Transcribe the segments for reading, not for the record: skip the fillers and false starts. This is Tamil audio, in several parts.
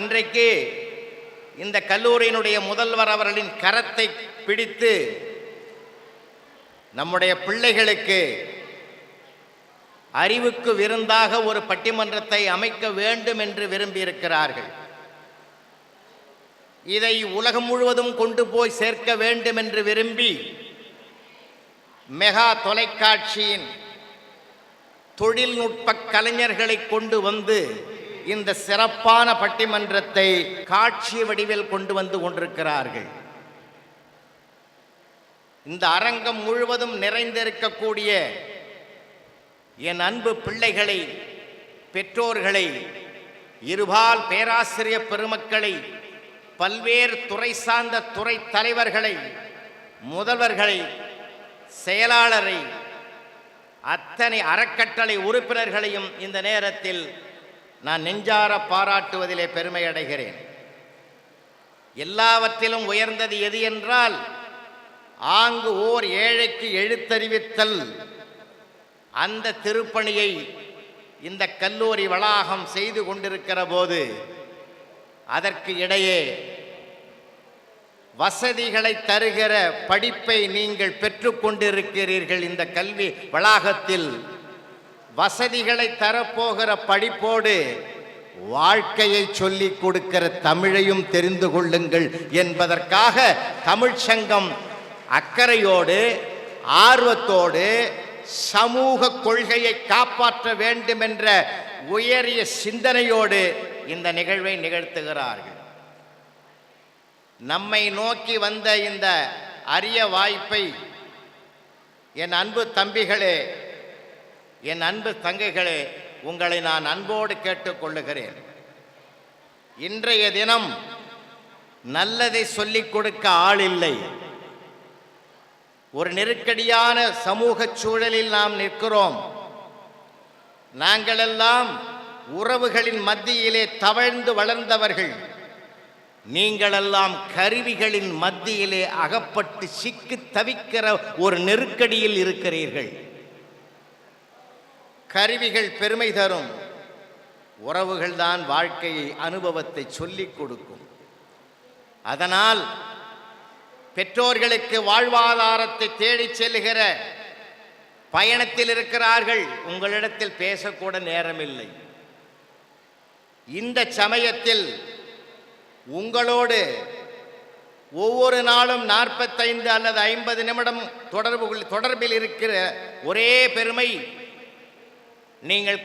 இன்றைக்கு இந்த கல்லூரியினுடைய முதல்வர் அவர்களின் கரத்தை பிடித்து நம்முடைய பிள்ளைகளுக்கு அறிவுக்கு விருந்தாக ஒரு பட்டிமன்றத்தை அமைக்க வேண்டும் என்று விரும்பியிருக்கிறார்கள். இதை உலகம் முழுவதும் கொண்டு போய் சேர்க்க வேண்டும் என்று விரும்பி மெகா தொலைக்காட்சியின் தொழில்நுட்ப கலைஞர்களை கொண்டு வந்து இந்த சிறப்பான பட்டிமன்றத்தை காட்சி வடிவில் கொண்டு வந்து கொண்டிருக்கிறார்கள். இந்த அரங்கம் முழுவதும் நிறைந்திருக்கக்கூடிய என் அன்பு பிள்ளைகளை, பெற்றோர்களை, இருபால் பேராசிரியர் பெருமக்களை, பல்வேறு துறை சார்ந்த துறை தலைவர்களை, முதல்வர்களை, செயலாளரை, அத்தனை அறக்கட்டளை உறுப்பினர்களையும் இந்த நேரத்தில் நான் நெஞ்சார பாராட்டுவதிலே பெருமை அடைகிறேன். எல்லாவற்றிலும் உயர்ந்தது எது என்றால், ஆங்கு ஓர் ஏழைக்கு எழுத்தறிவித்தல். அந்த திருப்பணியை இந்த கல்லூரி வளாகம் செய்து கொண்டிருக்கிற போது அதற்கு இடையே வசதிகளை தருகிற படிப்பை நீங்கள் பெற்றுக்கொண்டிருக்கிறீர்கள். இந்த கல்வி வளாகத்தில் வசதிகளை தரப்போகிற படிப்போடு வாழ்க்கையை சொல்லிக் கொடுக்கிற தமிழையும் தெரிந்து கொள்ளுங்கள் என்பதற்காக தமிழ்ச்சங்கம் அக்கறையோடு, ஆர்வத்தோடு, சமூக கொள்கையை காப்பாற்ற வேண்டும் என்ற உயரிய சிந்தனையோடு இந்த நிகழ்வை நிகழ்த்துகிறார்கள். நம்மை நோக்கி வந்த இந்த அரிய வாய்ப்பை என் அன்பு தம்பிகளே, என் அன்பு தங்கைகளே, உங்களை நான் அன்போடு கேட்டுக்கொள்ளுகிறேன். இன்றைய தினம் நல்லதை சொல்லிக் கொடுக்க ஆள் இல்லை. ஒரு நெருக்கடியான சமூக சூழலில் நாம் நிற்கிறோம். நாங்களெல்லாம் உறவுகளின் மத்தியிலே தவழ்ந்து வளர்ந்தவர்கள். நீங்களெல்லாம் கருவிகளின் மத்தியிலே அகப்பட்டு சிக்கி தவிக்கிற ஒரு நெருக்கடியில் இருக்கிறீர்கள். கருவிகள் பெருமை தரும், உறவுகள் தான் வாழ்க்கையை, அனுபவத்தை சொல்லிக் கொடுக்கும். அதனால் பெற்றோர்களுக்கு வாழ்வாதாரத்தை தேடிச் செல்லுகிற பயணத்தில் இருக்கிறார்கள். உங்களிடத்தில் பேசக்கூட நேரமில்லை. இந்த சமயத்தில் உங்களோடு ஒவ்வொரு நாளும் 45 அல்லது 50 நிமிடம் தொடர்பில் இருக்கிற ஒரே பெருமை, நீங்கள்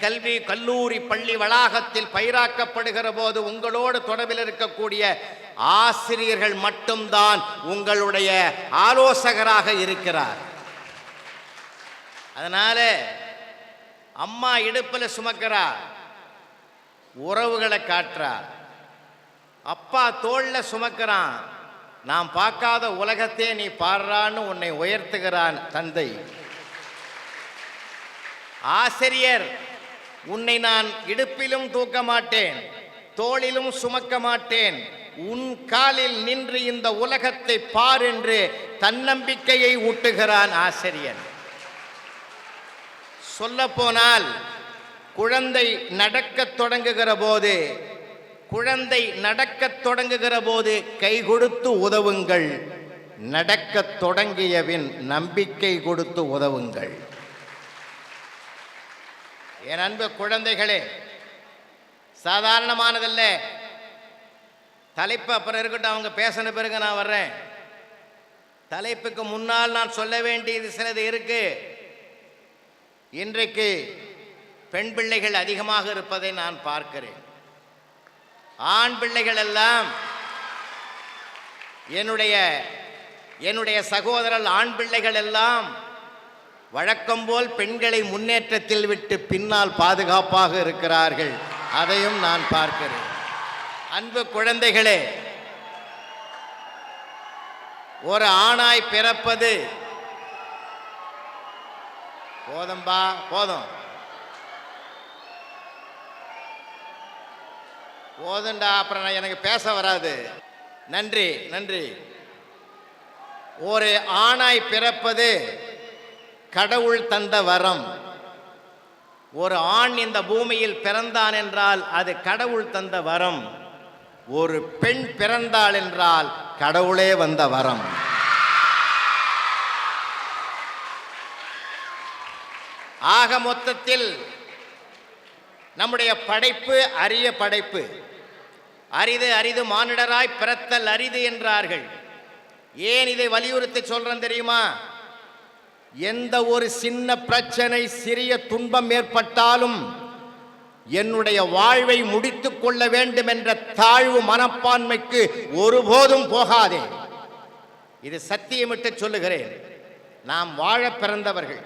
கல்லூரி பள்ளி வளாகத்தில் பயிராக்கப்படுகிற போது உங்களோடு தொடர்பில் இருக்கக்கூடிய ஆசிரியர்கள் மட்டும்தான் உங்களுடைய ஆலோசகராக இருக்கிறார். அதனால அம்மா இடுப்பில் சுமக்கிறா, உறவுகளை காட்டுறா. அப்பா தோள்ல சுமக்கிறான், நாம் பார்க்காத உலகத்தையே நீ பாடுறான்னு உன்னை உயர்த்துகிறான் தந்தை. ஆசிரியர், உன்னை நான் இடுப்பிலும் தூக்க மாட்டேன், தோளிலும் சுமக்க மாட்டேன், உன் காலில் நின்று இந்த உலகத்தை பார் என்று தன்னம்பிக்கையை ஊட்டுகிறான் ஆசிரியர். சொல்லப்போனால் குழந்தை நடக்கத் தொடங்குகிற போது கை கொடுத்து உதவுங்கள், நடக்கத் தொடங்கியபின் நம்பிக்கை கொடுத்து உதவுங்கள். என் அன்பு குழந்தைகளே, சாதாரணமானதல்ல. தலைப்பு அப்புறம் இருக்கட்டும், அவங்க பேசின பிறகு நான் வர்றேன். தலைப்புக்கு முன்னால் நான் சொல்ல வேண்டியது சிலது இருக்கு. இன்றைக்கு பெண் பிள்ளைகள் அதிகமாக இருப்பதை நான் பார்க்கிறேன். ஆண் பிள்ளைகள் எல்லாம், என்னுடைய சகோதரர் ஆண் பிள்ளைகள் எல்லாம் வழக்கம் போல் பெண்களை முன்னேற்றத்தில் விட்டு பின்னால் பாதுகாப்பாக இருக்கிறார்கள். அதையும் நான் பார்க்கிறேன். அன்பு குழந்தைகளே, ஒரு ஆணாய் பிறப்பது போதும்பா, போதுண்டா, அப்புறம் எனக்கு பேச வராது. நன்றி. ஒரு ஆணாய் பிறப்பது கடவுள் தந்த வரம். ஒரு ஆண் இந்த பூமியில் பிறந்தான் என்றால் அது கடவுள் தந்த வரம். ஒரு பெண் பிறந்தாள் என்றால் கடவுளே வந்த வரம். ஆக மொத்தத்தில் நம்முடைய படைப்பு அரிய படைப்பு. அரிது அரிது மானிடராய் பிறத்தல் அரிது என்றார்கள். ஏன் இதை வலியுறுத்தி சொல்றேன் தெரியுமா? எந்த ஒரு சின்ன பிரச்சனை, சிறிய துன்பம் ஏற்பட்டாலும் என்னுடைய வாழ்வை முடித்துக் கொள்ள வேண்டும் என்ற தாழ்வு மனப்பான்மைக்கு ஒருபோதும் போகாதே. இது சத்தியமிட்டு சொல்லுகிறேன். நாம் வாழ பிறந்தவர்கள்.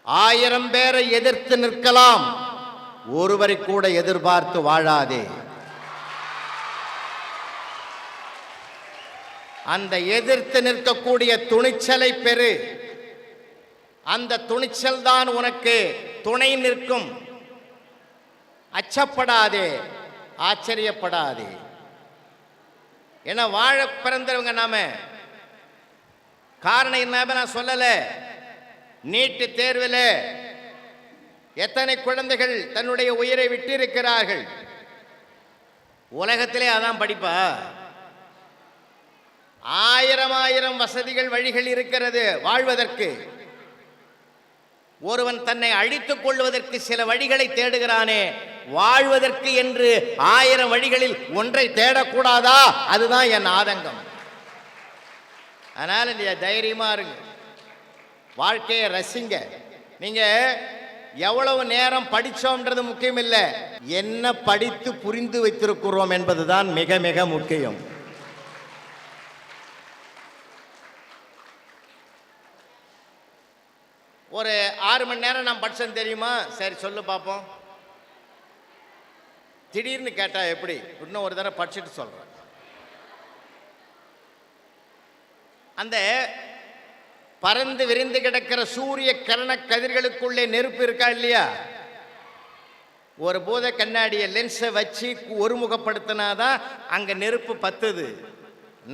1000 பேரை எதிர்த்து நிற்கலாம், ஒருவரை கூட எதிர்பார்த்து வாழாதே. அந்த எதிர்த்து நிற்கக்கூடிய துணிச்சலை பெறு. அந்த துணிச்சல் தான் உனக்கு துணை நிற்கும். அச்சப்படாதே, ஆச்சரியப்படாதே. ஏன்னா வாழ பிறந்தவங்க நாம. காரணம் என்ன நான் சொல்லல. நீட்டு தேர்வில் எத்தனை குழந்தைகள் தன்னுடைய உயிரை விட்டிருக்கிறார்கள். உலகத்திலே அதான் படிப்பா? 1000 வசதிகள், வழிகள் இருக்கிறது வாழ்வதற்கு. ஒருவன் தன்னை அழித்துக் கொள்வதற்கு சில வழிகளை தேடுகிறானே, வாழ்வதற்கு என்று 1000 வழிகளில் ஒன்றை தேடக்கூடாதா? அதுதான் என் ஆதங்கம். அதனால நீங்க தைரியமா இருங்க, வாழ்க்கையை ரசிங்க. நீங்க எவ்வளவு நேரம் படிச்சோம்ன்றது முக்கியம் இல்லை, என்ன படித்து புரிந்து வைத்திருக்கிறோம் என்பதுதான் மிக மிக முக்கியம். ஒரு 6 மணி நேரம் நான் படிச்சேன் தெரியுமா? சரி சொல்லு பார்ப்போம். திடீர்னு கேட்டா எப்படி? இன்னும் ஒரு தடவை படிச்சுட்டு சொல்றேன். அந்த பறந்து விரிந்து கிடக்கிற சூரிய கரண கதிர்களுக்குள்ளே நெருப்பு இருக்கா இல்லையா? ஒரு பூத கண்ணாடிய லென்ஸை வச்சு ஒருமுகப்படுத்தினாதான் அங்க நெருப்பு பத்துது.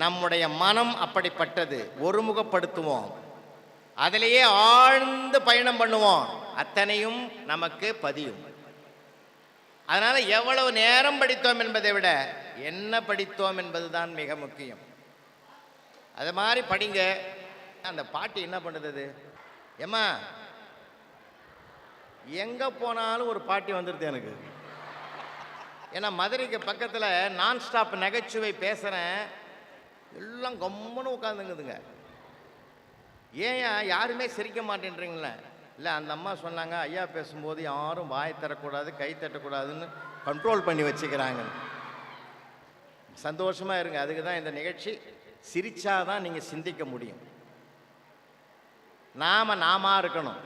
நம்முடைய மனம் அப்படிப்பட்டது. ஒருமுகப்படுத்துவோம், அதிலேயே ஆழ்ந்து பயணம் பண்ணுவோம், அத்தனையும் நமக்கு பதியும். அதனால எவ்வளவு நேரம் படித்தோம் என்பதை விட என்ன படித்தோம் என்பதுதான் மிக முக்கியம். அது மாதிரி படிங்க. அந்த பாட்டி என்ன பண்ணுது? ஏம்மா எங்க போனாலும் ஒரு பாட்டி வந்துடுது எனக்கு. ஏன்னா மதுரைக்கு பக்கத்தில் நான் ஸ்டாப் நகைச்சுவை பேசுகிறேன், எல்லாம் கம்முன்னு உட்காந்துங்குதுங்க. ஏன் யாருமே சிரிக்க மாட்டேன்றீங்களே? இல்லை, அந்த அம்மா சொன்னாங்க, ஐயா பேசும்போது யாரும் வாய் தரக்கூடாது, கை தட்டக்கூடாதுன்னு கண்ட்ரோல் பண்ணி வச்சுக்கிறாங்க. சந்தோஷமாக இருங்க. அதுக்கு தான் இந்த நிகழ்ச்சி. சிரிச்சாதான் நீங்கள் சிந்திக்க முடியும். நாம இருக்கணும்.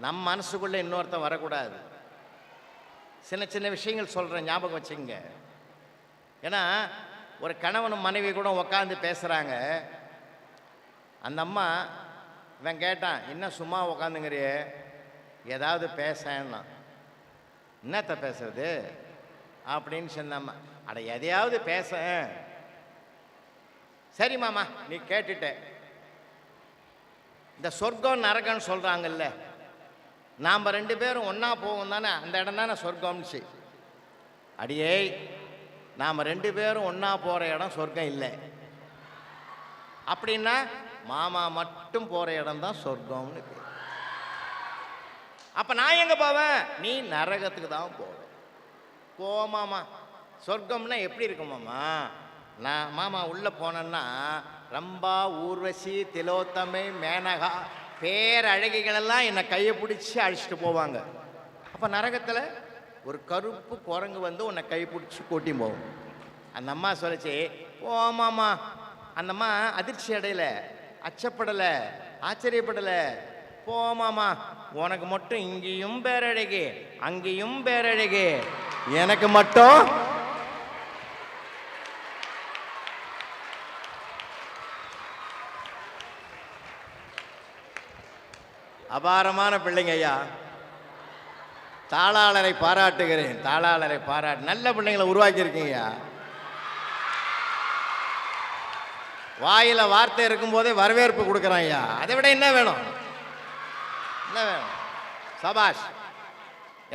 நம் மனசுக்குள்ளே இன்னொருத்தன் வரக்கூடாது. சின்ன சின்ன விஷயங்கள் சொல்கிறேன், ஞாபகம் வச்சுங்க. ஏன்னா ஒரு கணவனும் மனைவி கூட உட்காந்து பேசுகிறாங்க. அந்த அம்மா இவன் கேட்டான், என்ன சும்மா உக்காந்துங்கிறியே, ஏதாவது பேசன்னா. என்னத்த பேசுறது அப்படின்னு சொன்னம்மா. அட எதையாவது பேச. சரி மாமா, நீ கேட்டுட்ட. இந்த சொர்க்கம் நரகம்னு சொல்கிறாங்கல்ல, நாம் 2 பேரும் ஒன்றா போவோம் தானே, அந்த இடம் தானே சொர்க்கம்னுச்சு. அடியே, நாம் 2 பேரும் ஒன்றா போகிற இடம் சொர்க்கம் இல்லை. அப்படின்னா மாமா மட்டும் போகிற இடம் தான் சொர்க்கம்னு பேர். அப்போ நான் எங்கே போவேன்? நீ நரகத்துக்கு தான் போவேன். மாமா, சொர்க்கம்னா எப்படி இருக்கும் மாமா? நான் மாமா உள்ளே போனேன்னா ரம்பா, ஊர்வசி, திலோத்தமை, மேனகா பேரழகிகளெல்லாம் என்னை கையை பிடிச்சி அழைச்சிட்டு போவாங்க. அப்போ நரகத்தில் ஒரு கருப்பு குரங்கு வந்து உன்னை கை பிடிச்சி கூட்டி போகும். அந்த அம்மா சொல்லிச்சு, மாமா. அந்த அம்மா அதிர்ச்சி அடையல, அச்சப்படலை, ஆச்சரியப்படலை. மாமா, உனக்கு மட்டும் இங்கேயும் பேரழகு, அங்கேயும் பேரழகு, எனக்கு மட்டும் அபாரமான பிள்ளைங்க ஐயா. தாளாளரை பாராட்டுகிறேன், தாளாளரை பாராட்டு. நல்ல பிள்ளைங்களை உருவாக்கியிருக்கீங்க. வாயில வார்த்தை இருக்கும்போதே வரவேற்பு கொடுக்குறான் ஐயா. அதை விட என்ன வேணும்? என்ன வேணும்? சபாஷ்.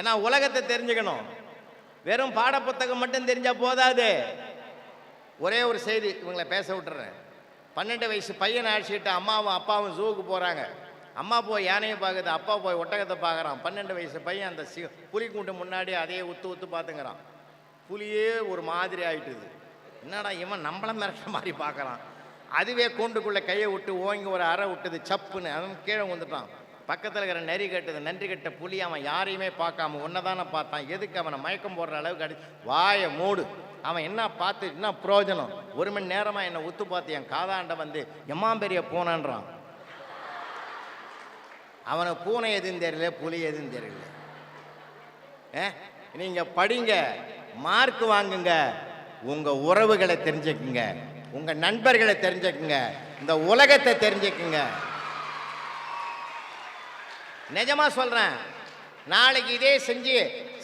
ஏன்னா உலகத்தை தெரிஞ்சுக்கணும். வெறும் பாடப்புத்தகம் மட்டும் தெரிஞ்சா போதாது. ஒரே ஒரு செய்தி இவங்களை பேச விட்டுறேன். 12 வயசு பையனை அழைச்சிட்டு அம்மாவும் அப்பாவும் ஜூவுக்கு போகிறாங்க. அம்மா போய் யானையை பார்க்குது, அப்பா போய் ஒட்டகத்தை பார்க்குறான். 12 வயசு பையன் அந்த புலி கூண்டு முன்னாடி அதையே உத்து பார்த்துங்கிறான். புலியே ஒரு மாதிரி ஆகிட்டுது. என்னடா இவன் நம்மளை மிரட்டுற மாதிரி பார்க்குறான். அதுவே கூண்டுக்குள்ளே கையை விட்டு ஓங்கி ஒரு அறை விட்டுது, சப்புன்னு அவன் கீழே வந்துட்டான். பக்கத்தில் இருக்கிற நரி கட்டுது. நன்றி கட்ட புலி அவன் யாரையுமே பார்க்காம ஒன்னதானே பார்த்தான். எதுக்கு அவனை மயக்கம் போடுற அளவுக்கு வாயை மூடு. அவன் என்ன பார்த்து என்ன பிரயோஜனம்? 1 மணி நேரமாக என்னை உத்து பார்த்து என் காதாண்ட வந்து எம்மாம்பெரிய பூனைன்றான். அவனை பூனை எதுன்னு தெரியல, புலி எதுன்னு தெரியல. நீங்கள் படிங்க, மார்க் வாங்குங்க, உங்கள் உறவுகளை தெரிஞ்சுக்குங்க, உங்கள் நண்பர்களை தெரிஞ்சுக்குங்க, இந்த உலகத்தை தெரிஞ்சுக்குங்க. நிஜமா சொல்றேன். நாளைக்கு இதே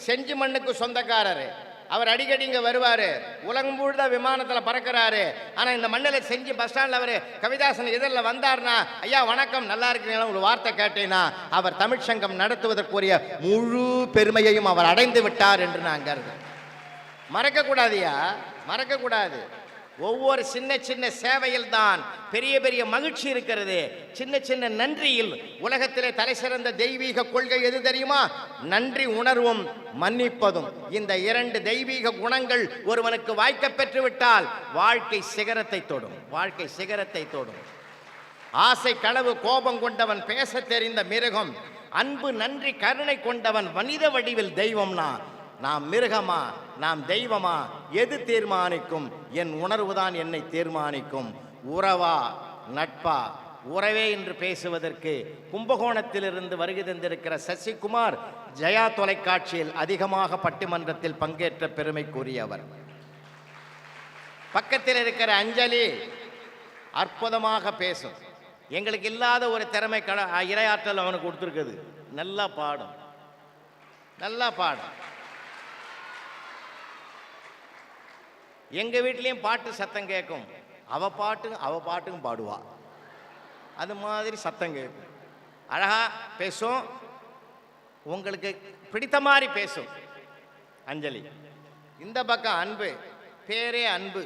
செஞ்சு மண்ணுக்கு சொந்தக்காரர் அவர். அடிக்கடி இங்கே வருவார். உலகம் முழுதா விமானத்தில் பறக்கிறாரு. ஆனால் இந்த மண்ணில் செஞ்சு பஸ் ஸ்டாண்டில் அவர் கவிதாசன் இதழில் வந்தார்னா, ஐயா வணக்கம் நல்லா இருக்கிறீங்களா ஒரு வார்த்தை கேட்டேன்னா, அவர் தமிழ்ச்சங்கம் நடத்துவதற்குரிய முழு பெருமையையும் அவர் அடைந்து விட்டார் என்று நான் கருதுகிறேன். மறக்கக்கூடாதுயா, மறக்கக்கூடாது. ஒவ்வொரு சின்ன சின்ன சேவையில் தான் பெரிய பெரிய மகிழ்ச்சி இருக்கிறது. சின்ன சின்ன நன்றியில் உலகத்திலே தலை சிறந்த தெய்வீக கொள்கை எது தெரியுமா? நன்றி உணர்வும் மன்னிப்பதும். இந்த 2 தெய்வீக குணங்கள் ஒருவனுக்கு வாய்க்க பெற்று விட்டால் வாழ்க்கை சிகரத்தை தொடும். வாழ்க்கை சிகரத்தை தொடும். ஆசை, களவு, கோபம் கொண்டவன் பேச தெரிந்த மிருகம். அன்பு, நன்றி, கருணை கொண்டவன் மனித வடிவில் தெய்வம்னா, நாம் மிருகமா நாம் தெய்வமா? எது தீர்மானிக்கும்? என் உணர்வுதான் என்னை தீர்மானிக்கும். உறவா நட்பா? உறவே என்று பேசுவதற்கு கும்பகோணத்திலிருந்து வருகை தந்திருக்கிற சசிகுமார் ஜெயா தொலைக்காட்சியில் அதிகமாக பட்டிமன்றத்தில் பங்கேற்ற பெருமைக்குரியவர். பக்கத்தில் இருக்கிற அஞ்சலி அற்புதமாக பேசும். எங்களுக்கு இல்லாத ஒரு திறமை இரையாற்றல் அவனுக்கு கொடுத்துருக்குது. நல்லா பாடும், நல்லா பாடும். எங்கள் வீட்லேயும் பாட்டு சத்தம் கேட்கும். அவ பாட்டுக்கும் பாடுவா. அது மாதிரி சத்தம் கேட்கும். அழகா பேசும், உங்களுக்கு பிடித்த மாதிரி பேசும் அஞ்சலி. இந்த பக்கம் அன்பு, பேரே அன்பு,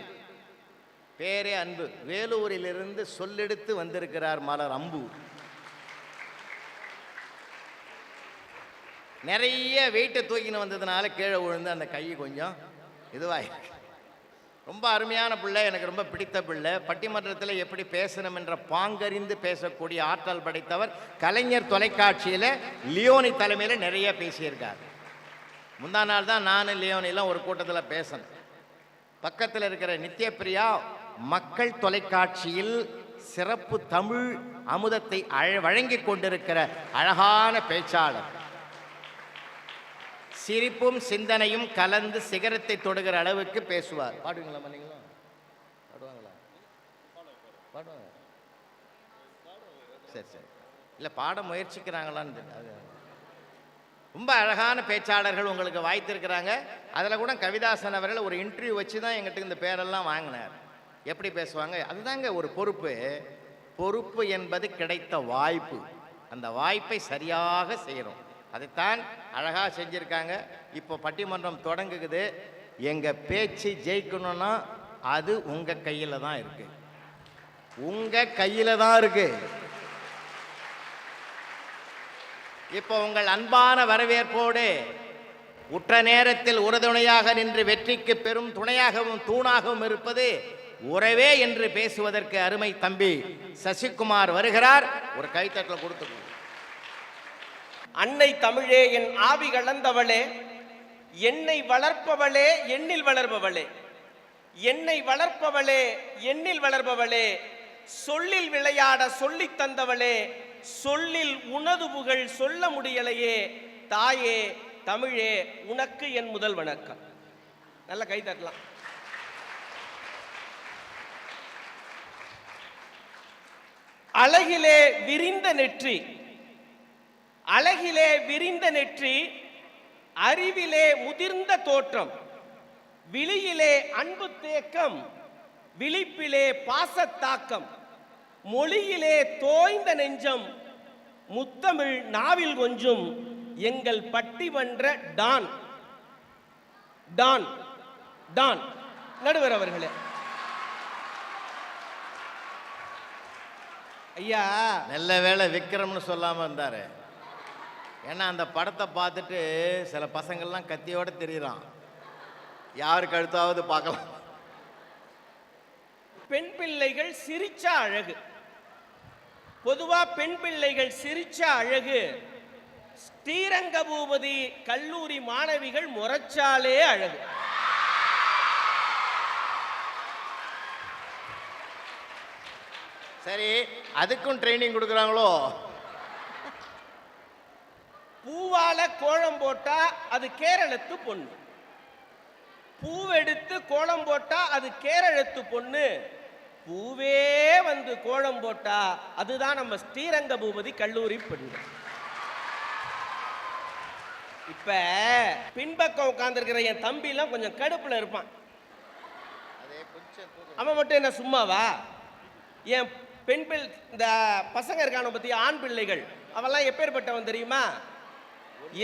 பேரே அன்பு. வேலூரிலிருந்து சொல்லெடுத்து வந்திருக்கிறார் மலர் அம்பு. நிறைய வெயிட்டை தூக்கின்னு வந்ததுனால கீழே விழுந்து அந்த கை கொஞ்சம் இதுவாயிருக்கு. ரொம்ப அருமையான பிள்ளை, எனக்கு ரொம்ப பிடித்த பிள்ளை. பட்டிமன்றத்தில் எப்படி பேசணும் என்ற பாங்கறிந்து பேசக்கூடிய ஆற்றல் படைத்தவர். கலைஞர் தொலைக்காட்சியில் லியோனி தலைமையில் நிறைய பேசியிருக்கார். முந்தா நாள் தான் நானும் லியோனிலாம் ஒரு கூட்டத்தில் பேசணும். பக்கத்தில் இருக்கிற நித்யபிரியா மக்கள் தொலைக்காட்சியில் சிறப்பு தமிழ் அமுதத்தை வழங்கி கொண்டிருக்கிற அழகான பேச்சாளர். சிரிப்பும் சிந்தனையும் கலந்து சிகரத்தை தொடுகிற அளவுக்கு பேசுவார். பாடுவீங்களா? பண்ணீங்களா? பாடுவாங்களா? பாடுவாங்க. சரி சரி. இல்லை பாட முயற்சிக்கிறாங்களான்னு. ரொம்ப அழகான பேச்சாளர்கள் உங்களுக்கு வாய்த்திருக்கிறாங்க. அதில் கூட கவிதாசன் அவர்கள் ஒரு இன்டர்வியூ வச்சு தான் எங்கிட்ட இந்த பேரெல்லாம் வாங்கினார். எப்படி பேசுவாங்க? அதுதாங்க ஒரு பொறுப்பு. பொறுப்பு என்பது கிடைத்த வாய்ப்பு. அந்த வாய்ப்பை சரியாக செய்கிறோம். அதைத்தான் அழகாக செஞ்சுருக்காங்க. இப்போ பட்டிமன்றம் தொடங்குது. எங்கள் பேச்சு ஜெயிக்கணும்னா அது உங்கள் கையில் தான் இருக்கு. உங்கள் கையில் தான் இருக்கு. இப்போ உங்கள் அன்பான வரவேற்போடு உற்ற நேரத்தில் உறுதுணையாக நின்று வெற்றிக்கு பெரும் துணையாகவும் தூணாகவும் இருப்பது உறவே என்று பேசுவதற்கு அருமை தம்பி சசிகுமார் வருகிறார். ஒரு கைத்தட்டல் கொடுத்து. அன்னை தமிழே என் ஆவி கலந்தவளே, என்னை வளர்ப்பவளே எண்ணில் வளர்பவளே, என்னை வளர்ப்பவளே எண்ணில் வளர்பவளே, சொல்லில் விளையாட சொல்லித் தந்தவளே, சொல்லில் உனது புகழ் சொல்ல முடியலையே, தாயே தமிழே உனக்கு என் முதல் வணக்கம். நல்ல கை தட்டலாம். அழகிலே விரிந்த நெற்றி, அழகிலே விரிந்த நெற்றி, அறிவிலே முதிர்ந்த தோற்றம், விழியிலே அன்பு தேக்கம், விழிப்பிலே பாசத்தாக்கம், மொழியிலே தோய்ந்த நெஞ்சம், முத்தமிழ் நாவில் கொஞ்சும், எங்கள் பட்டிமன்ற டான் டான் டான் நடுவர் அவர்களே. ஐயா, நல்ல வேளை விக்ரம்னு சொல்லாம இருந்தாரு. ஏன்னா அந்த படத்தை பார்த்துட்டு சில பசங்கள்லாம் கத்தியோட தெரியுறான். யாருக்கு அடுத்தாவது பார்க்கலாம். பெண் பிள்ளைகள் சிரிச்சா அழகு. பொதுவா பெண் பிள்ளைகள் சிரிச்சா அழகு. ஸ்ரீரங்க பூபதி கல்லூரி மாணவிகள் முறைச்சாலே அழகு. சரி, அதுக்கும் ட்ரைனிங் கொடுக்குறாங்களோ? பூவால கோலம் போட்டா அது கேரளத்து பொண்ணு, பூவெடுத்து கோலம் போட்டா அது கேரளத்து பொண்ணு, பூவே வந்து கோலம் போட்டா அதுதான் நம்ம ஸ்ரீரங்க பூபதி கல்லூரி பெண்ணு. இப்ப பின்பக்கம் உட்கார்ந்துருக்கிற என் தம்பி எல்லாம் கொஞ்சம் கடுப்புல இருப்பான். அவன் மட்டும் என்ன சும்மாவா? என் பெண் பிள்ளை, இந்த பசங்க இருக்கான பத்தி ஆண் பிள்ளைகள், அவெல்லாம் எப்பேற்பட்டவன் தெரியுமா?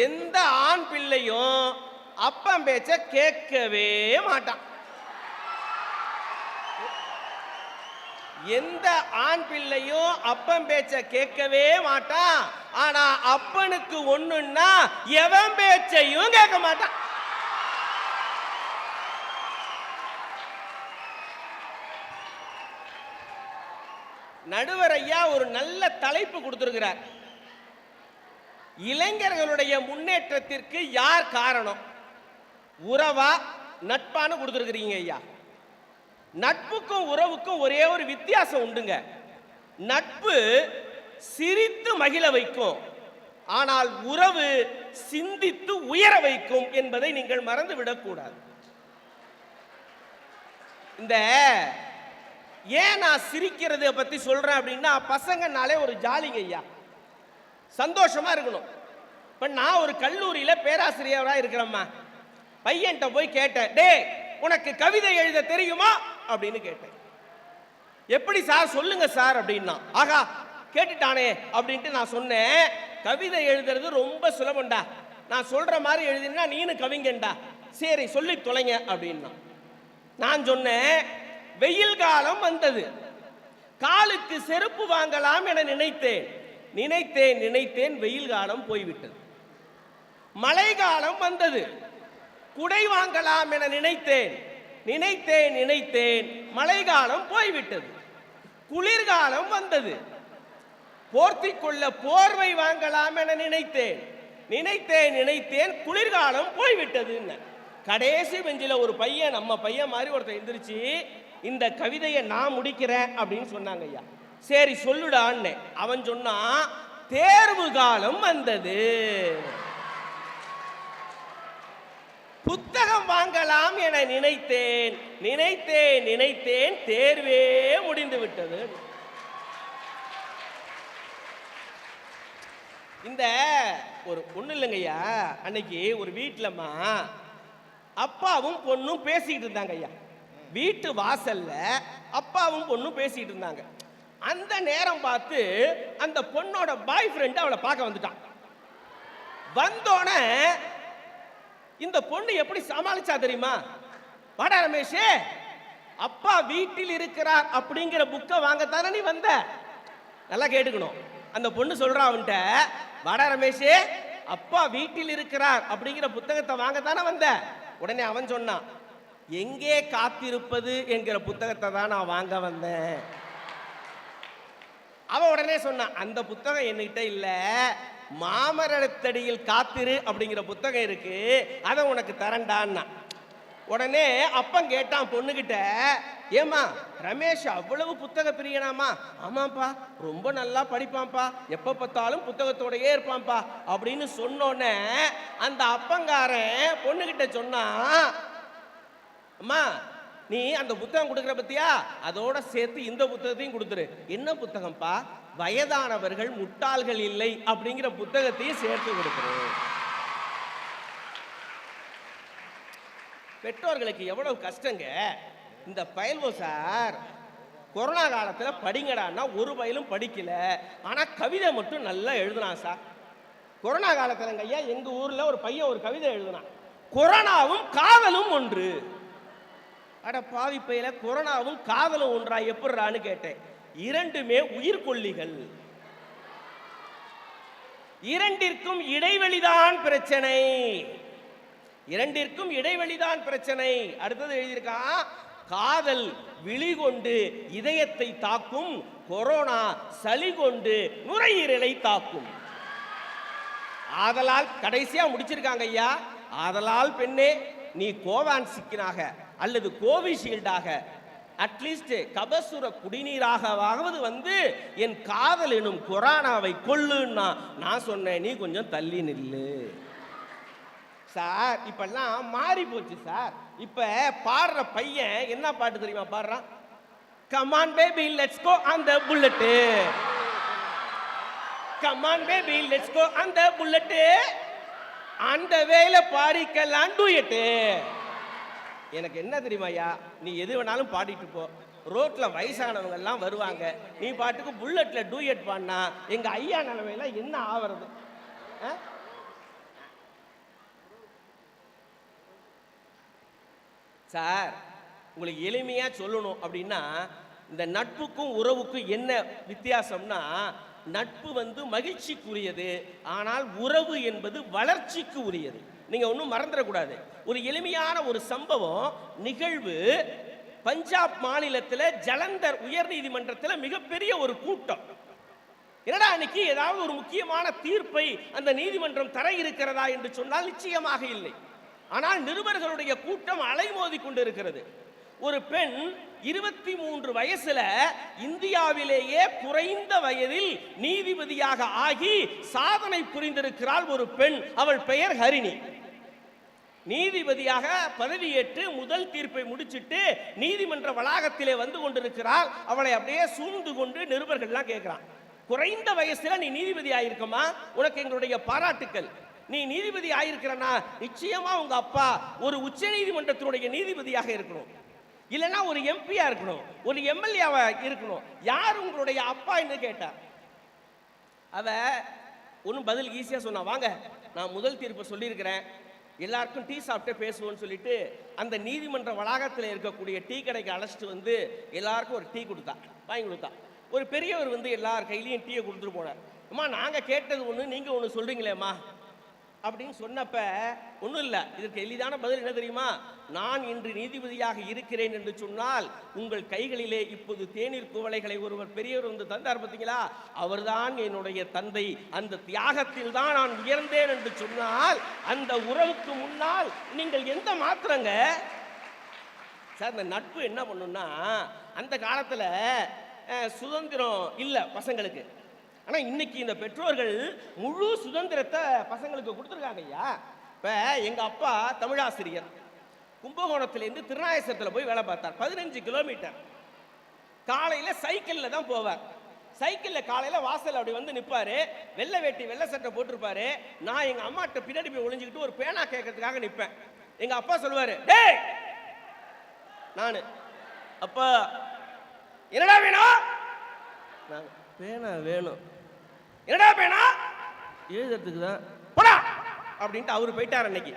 எந்த ஆண் பிள்ளையும் அப்பன் பேச்ச கேட்கவே மாட்டான். எந்த ஆண் பிள்ளையும் அப்பன் பேச்ச கேட்கவே மாட்டான். ஆனா அப்பனுக்கு ஒண்ணுன்னா எவன் பேச்சையும் கேட்க மாட்டான். நடுவர் ஐயா ஒரு நல்ல தலைப்பு கொடுத்திருக்கிறார். இளைஞர்களுடைய முன்னேற்றத்திற்கு யார் காரணம், உறவா நட்பான்னு கொடுத்திருக்கிறீங்க ஐயா. நட்புக்கும் உறவுக்கும் ஒரே ஒரு வித்தியாசம் உண்டுங்க. நட்பு சிரித்து மகிழ வைக்கும், ஆனால் உறவு சிந்தித்து உயர வைக்கும் என்பதை நீங்கள் மறந்து விடக்கூடாது. இந்த ஏன் நான் சிரிக்கிறத பத்தி சொல்றேன் அப்படின்னா, பசங்கனாலே ஒரு ஜாலிங்க ஐயா, சந்தோஷமா இருக்கணும். இப்ப நான் ஒரு கல்லூரியில பேராசிரியரா இருக்கிறேம்மா. பையன்கிட்ட போய் கேட்டேன், டே உனக்கு கவிதை எழுத தெரியுமா அப்படின்னு கேட்டேன். எப்படி சார், சொல்லுங்க சார் அப்படின்னா. ஆகா கேட்டுட்டானே அப்படின்ட்டு நான் சொன்னேன், கவிதை எழுதுறது ரொம்ப சுலபம்டா, நான் சொல்ற மாதிரி எழுதினா நீனு கவிங்கண்டா, சரி சொல்லி தொலைங்க அப்படின்னா. நான் சொன்னேன், வெயில் காலம் வந்தது, காலுக்கு செருப்பு வாங்கலாம் என நினைத்தேன், நினைத்தேன் நினைத்தேன் வெயில் காலம் போய்விட்டது. மழை காலம் வந்தது, குடை வாங்கலாம் என நினைத்தேன், நினைத்தேன் நினைத்தேன் மழை காலம் போய்விட்டது. குளிர்காலம் வந்தது, போர்த்திக் கொள்ள போர்வை வாங்கலாம் என நினைத்தேன், நினைத்தேன் நினைத்தேன் குளிர்காலம் போய்விட்டது. கடைசி பெஞ்சில் ஒரு பையன், நம்ம பையன் மாதிரி ஒருத்தர் எந்திரிச்சு, இந்த கவிதையை நான் முடிக்கிறேன் அப்படின்னு சொன்னாங்க ஐயா. சரி சொல்லுடான்னு. அவன் சொன்னான், தேர்வு காலம் வந்தது, புத்தகம் வாங்கலாம் என நினைத்தேன், நினைத்தேன் நினைத்தேன் தேர்வே முடிந்து விட்டது. இந்த ஒரு ஒண்ணு இல்லைங்கய்யா, அன்னைக்கு ஒரு வீட்டுலமா அப்பாவும் பொண்ணும் பேசிட்டு இருந்தாங்க ஐயா. வீட்டு வாசல்ல அப்பாவும் பொண்ணும் பேசிட்டு இருந்தாங்க. அந்த நேரம் பார்த்து அந்த பொண்ணோட பாய் ஃப்ரெண்ட் அவளை பார்க்க வந்துட்டான். வந்தோடனே இந்த பொண்ணு எப்படி சமாளிச்சா தெரியுமா? வாடா ரமேஷ், அப்பா வீட்டில் இருக்கிறார் அப்படிங்கிற புக்கை வாங்கத்தானே நீ வந்த? நல்லா கேட்டுக்கணும். அந்த பொண்ணு சொல்றா அவன்கிட்ட, வாடா ரமேஷ், அப்பா வீட்டில் இருக்கிறார் அப்படிங்கிற புத்தகத்தை வாங்கத்தானே வந்த? உடனே அவன் சொன்னான், எங்கே காத்திருப்பது என்கிற புத்தகத்தை தான் நான் வாங்க வந்தேன். அவன் உடனே சொன்னான், அந்த புத்தகம் என்கிட்ட இல்ல, மாமரத்தடியில் காத்திரு அப்படிங்கிற புத்தகம் இருக்கு, அதை உனக்கு தரண்டான்னா. உடனே அப்பன் கேட்டான் பொண்ணுகிட்ட, ஏமா ரமேஷ் அவ்வளவு புத்தக பிரியனாமா? ஆமாப்பா, ரொம்ப நல்லா படிப்பான்ப்பா, எப்ப பார்த்தாலும் புத்தகத்தோடயே இருப்பான்ப்பா அப்படின்னு சொன்னோன்னே அந்த அப்பங்காரன் பொண்ணுகிட்ட சொன்னா, அம்மா நீ அந்த புத்தகம் கொடுக்குற பத்தியா, அதோட சேர்த்து இந்த புத்தகத்தையும் கொடுத்துரு. என்ன புத்தகம்ப்பா? வயதானவர்கள் முட்டாள்கள் இல்லை அப்படிங்கிற புத்தகத்தையும் சேர்த்து கொடுக்குறேன். பெற்றோர்களுக்கு எவ்வளவு கஷ்டங்க. இந்த பயல்வோ சார் கொரோனா காலத்தில் படிங்கடான்னா ஒரு பயலும் படிக்கல, ஆனா கவிதை மட்டும் நல்லா எழுதுனான் சார். கொரோனா காலத்துல ஐயா எங்க ஊர்ல ஒரு பையன் ஒரு கவிதை எழுதினான், கொரோனாவும் காதலும் ஒன்று. அட பாவி பையில, கொரோனாவும் காதலும் ஒன்றா எப்படிறான்னு கேட்டேன். இரண்டுமே உயிர்கொல்லிகள், இரண்டிற்கும் இடைவெளிதான் பிரச்சனை, இரண்டிற்கும் இடைவெளிதான் பிரச்சனை. அடுத்தது எழுதியிருக்கான், காதல் விழி கொண்டு இதயத்தை தாக்கும், கொரோனா சளி கொண்டு நுரையீரலை தாக்கும். ஆதலால் கடைசியா முடிச்சிருக்காங்க ஐயா, ஆதலால் பெண்ணே நீ கோவாக்சினாக அல்லது கோவிஷீல்டாக அட்லீஸ்ட் கபசுர குடிநீராகவாவது வந்து என் காதல் எனும் கொரோனாவை கொல்லுன்னா நான் சொன்னேன், நீ கொஞ்சம் தள்ளி நில்லு. சார் இப்பெல்லாம் மாறி போச்சு சார். இப்ப பாடுற பையன் என்ன பாட்டு தெரியுமா பாடுறான்? Come on baby let's go on the bullet, come on baby let's go on the bullet, அந்த வேல பாடிக்கலாம் டூயட். எனக்கு என்ன தெரியுமாயா, நீ எது வேணாலும் பாடிட்டு போ, ரோட்ல வயசானவங்க எல்லாம் வருவாங்க, நீ பாட்டுக்கு புல்லட்ல டூயட் பாடினா எங்க ஐயா நிலைமையில என்ன ஆவறது? சார் உங்களுக்கு எளிமையா சொல்லணும் அப்படின்னா, இந்த நட்புக்கும் உறவுக்கும் என்ன வித்தியாசம்னா, நட்பு வந்து மகிழ்ச்சிக்குரியது, ஆனால் உறவு என்பது வளர்ச்சிக்கு உரியது. நீங்க ஒன்றும் மறந்துடக்கூடாது. ஒரு எளிமையான ஒரு சம்பவம் நிகழ்வு, பஞ்சாப் மாநிலத்தில் ஜலந்தர் உயர் நீதிமன்றத்தில் மிகப்பெரிய ஒரு கூட்டம். என்னடா அன்னைக்கு ஏதாவது ஒரு முக்கியமான தீர்ப்பை அந்த நீதிமன்றம் தர இருக்கிறதா என்று சொன்னால் நிச்சயமாக இல்லை. ஆனால் நிருபர்களுடைய கூட்டம் அலைமோதி கொண்டிருக்கிறது. ஒரு பெண் 23 வயசுல இந்தியாவிலேயே குறைந்த வயதில் நீதிபதியாக ஆகி சாதனை புரிந்திருக்கிறாள் ஒரு பெண். அவள் பெயர் ஹரிணி. நீதிபதியாக பதவியேற்று முதல் தீர்ப்பை முடிச்சிட்டு நீதிமன்ற வளாகத்திலே வந்து கொண்டிருக்கிறாள். அவளை அப்படியே சூழ்ந்து கொண்டு நிருபர்கள்லாம் கேட்கிறான், குறைந்த வயசுல நீ நீதிபதி ஆயிருக்கமா, உனக்கு எங்களுடைய பாராட்டுக்கள். நீ நீதிபதி ஆயிருக்கிறனா நிச்சயமா உங்க அப்பா ஒரு உச்ச நீதிமன்றத்தினுடைய நீதிபதியாக இருக்கணும், இல்லைன்னா ஒரு எம்பியா இருக்கணும், ஒரு எம்எல்ஏவா இருக்கணும். யார் உங்களுடைய அப்பா என்று கேட்டார். அவ ஒன்றும் பதில் ஈஸியா சொன்னா, வாங்க நான் முதல் தீர்ப்பை சொல்லியிருக்கிறேன், எல்லாருக்கும் டீ சாப்பிட்டே பேசுவோன்னு சொல்லிட்டு அந்த நீதிமன்ற வளாகத்தில் இருக்கக்கூடிய டீ கடைக்கு அழைச்சிட்டு வந்து எல்லாருக்கும் ஒரு டீ கொடுத்தா, வாங்கி கொடுத்தா. ஒரு பெரியவர் வந்து எல்லார் கையிலையும் டீயை கொடுத்துட்டு போனார். அம்மா நாங்கள் கேட்டது ஒன்று, நீங்கள் ஒன்று சொல்கிறீங்களேம்மா அப்படின்னு சொன்னப்ப, ஒன்றும் இல்லை, இதற்கு எளிதான பதில் என்ன தெரியுமா? நான் இன்று நீதிபதியாக இருக்கிறேன் என்று சொன்னால் உங்கள் கைகளிலே இப்போது தேநீர் குவளைகளை ஒருவர் பெரியவர் வந்து தந்தார் பார்த்தீங்களா, அவர்தான் என்னுடைய தந்தை, அந்த தியாகத்தில் தான் நான் உயர்ந்தேன் என்று சொன்னால் அந்த உறவுக்கு முன்னால் நீங்கள் எந்த மாத்திரங்க சார். இந்த நட்பு என்ன பண்ணுன்னா, அந்த காலத்தில் சுதந்திரம் இல்லை பசங்களுக்கு, ஆனால் இன்னைக்கு இந்த பெற்றோர்கள் முழு சுதந்திரத்தை பசங்களுக்கு கொடுத்துருக்காங்க ஐயா. இப்போ எங்கள் அப்பா தமிழாசிரியர், கும்பகோணத்துலேருந்து திருநாயசத்தில் போய் வேலை பார்த்தார். 15 கிலோமீட்டர். காலையில் சைக்கிளில் தான் போவார். சைக்கிளில் காலையில் வாசல் அப்படி வந்து நிற்பார், வெள்ளை வேட்டி வெள்ளை சட்டை போட்டிருப்பாரு. நான் எங்கள் அம்மாட்ட பின்னாடி போய் ஒளிஞ்சிக்கிட்டு ஒரு பேனா கேட்கறதுக்காக நிற்பேன். எங்கள் அப்பா சொல்லுவார், டேய் நான் அப்பா என்னடா வேணும்? நான் பேனா வேணும். என்னடா பேனா? எழுதுறதுக்கு தான் போடா அப்படின்ட்டு அவரு போயிட்டார். அன்னைக்கு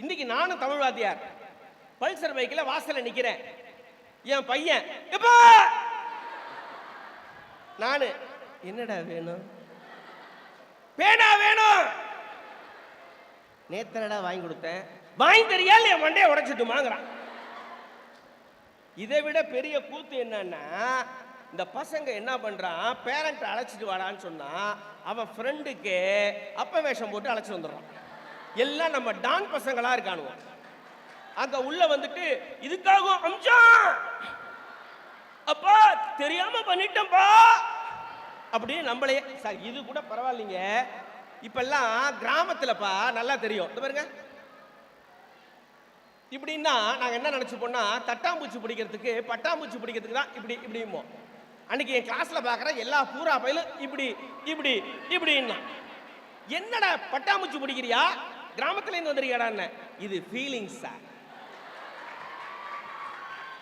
இன்னைக்கு நானும் தமிழ் வாத்தியார் பல்சர் பைக்கில் வாசல்ல நிக்கிறேன். என் பையன் எப்பா நானு என்னடா வேணும்? பேனா வேணும். நேத்தனடா வாங்கி கொடுத்தேன், வாங்கி தெரியால என் மண்டையை உடைச்சிட்டுமாங்கிறான். இதை விட பெரிய கூத்து என்னன்னா, இந்த பசங்க என்ன பண்றான், பேரண்ட் அழைச்சிட்டு வாடான்னு சொன்னா அவன் ஃப்ரெண்டுக்கு அப்ப வேஷம் போட்டு அழைச்சிட்டு வந்துடுறான். எல்லாம் நம்ம டான் பசங்களா இருக்கானுங்க. அங்க உள்ள வந்துட்டு இதுக்காக அம்சம் அப்பா தெரியாம பண்ணிட்டேன்பா அப்படின்னு நம்மளே சார். இது கூட பரவாயில்லைங்க, இப்பெல்லாம் கிராமத்துலப்பா நல்லா தெரியும். பாருங்க, இப்படின்னா நாங்க என்ன நினைச்சுப்போம்னா, தட்டாம்பூச்சி பிடிக்கிறதுக்கு பட்டாம்பூச்சி பிடிக்கிறதுக்கு தான் இப்படி இப்படிமோ. அன்னைக்கு என் கிளாஸ்ல பாக்குற எல்லா பூரா பயிலும் இப்படி இப்படி இப்படின்னா, என்னடா பட்டாம்பூச்சி பிடிக்கிறியா, கிராமத்துல இருந்து வந்துருக்கா? இது ஃபீலிங்ஸ் சார்.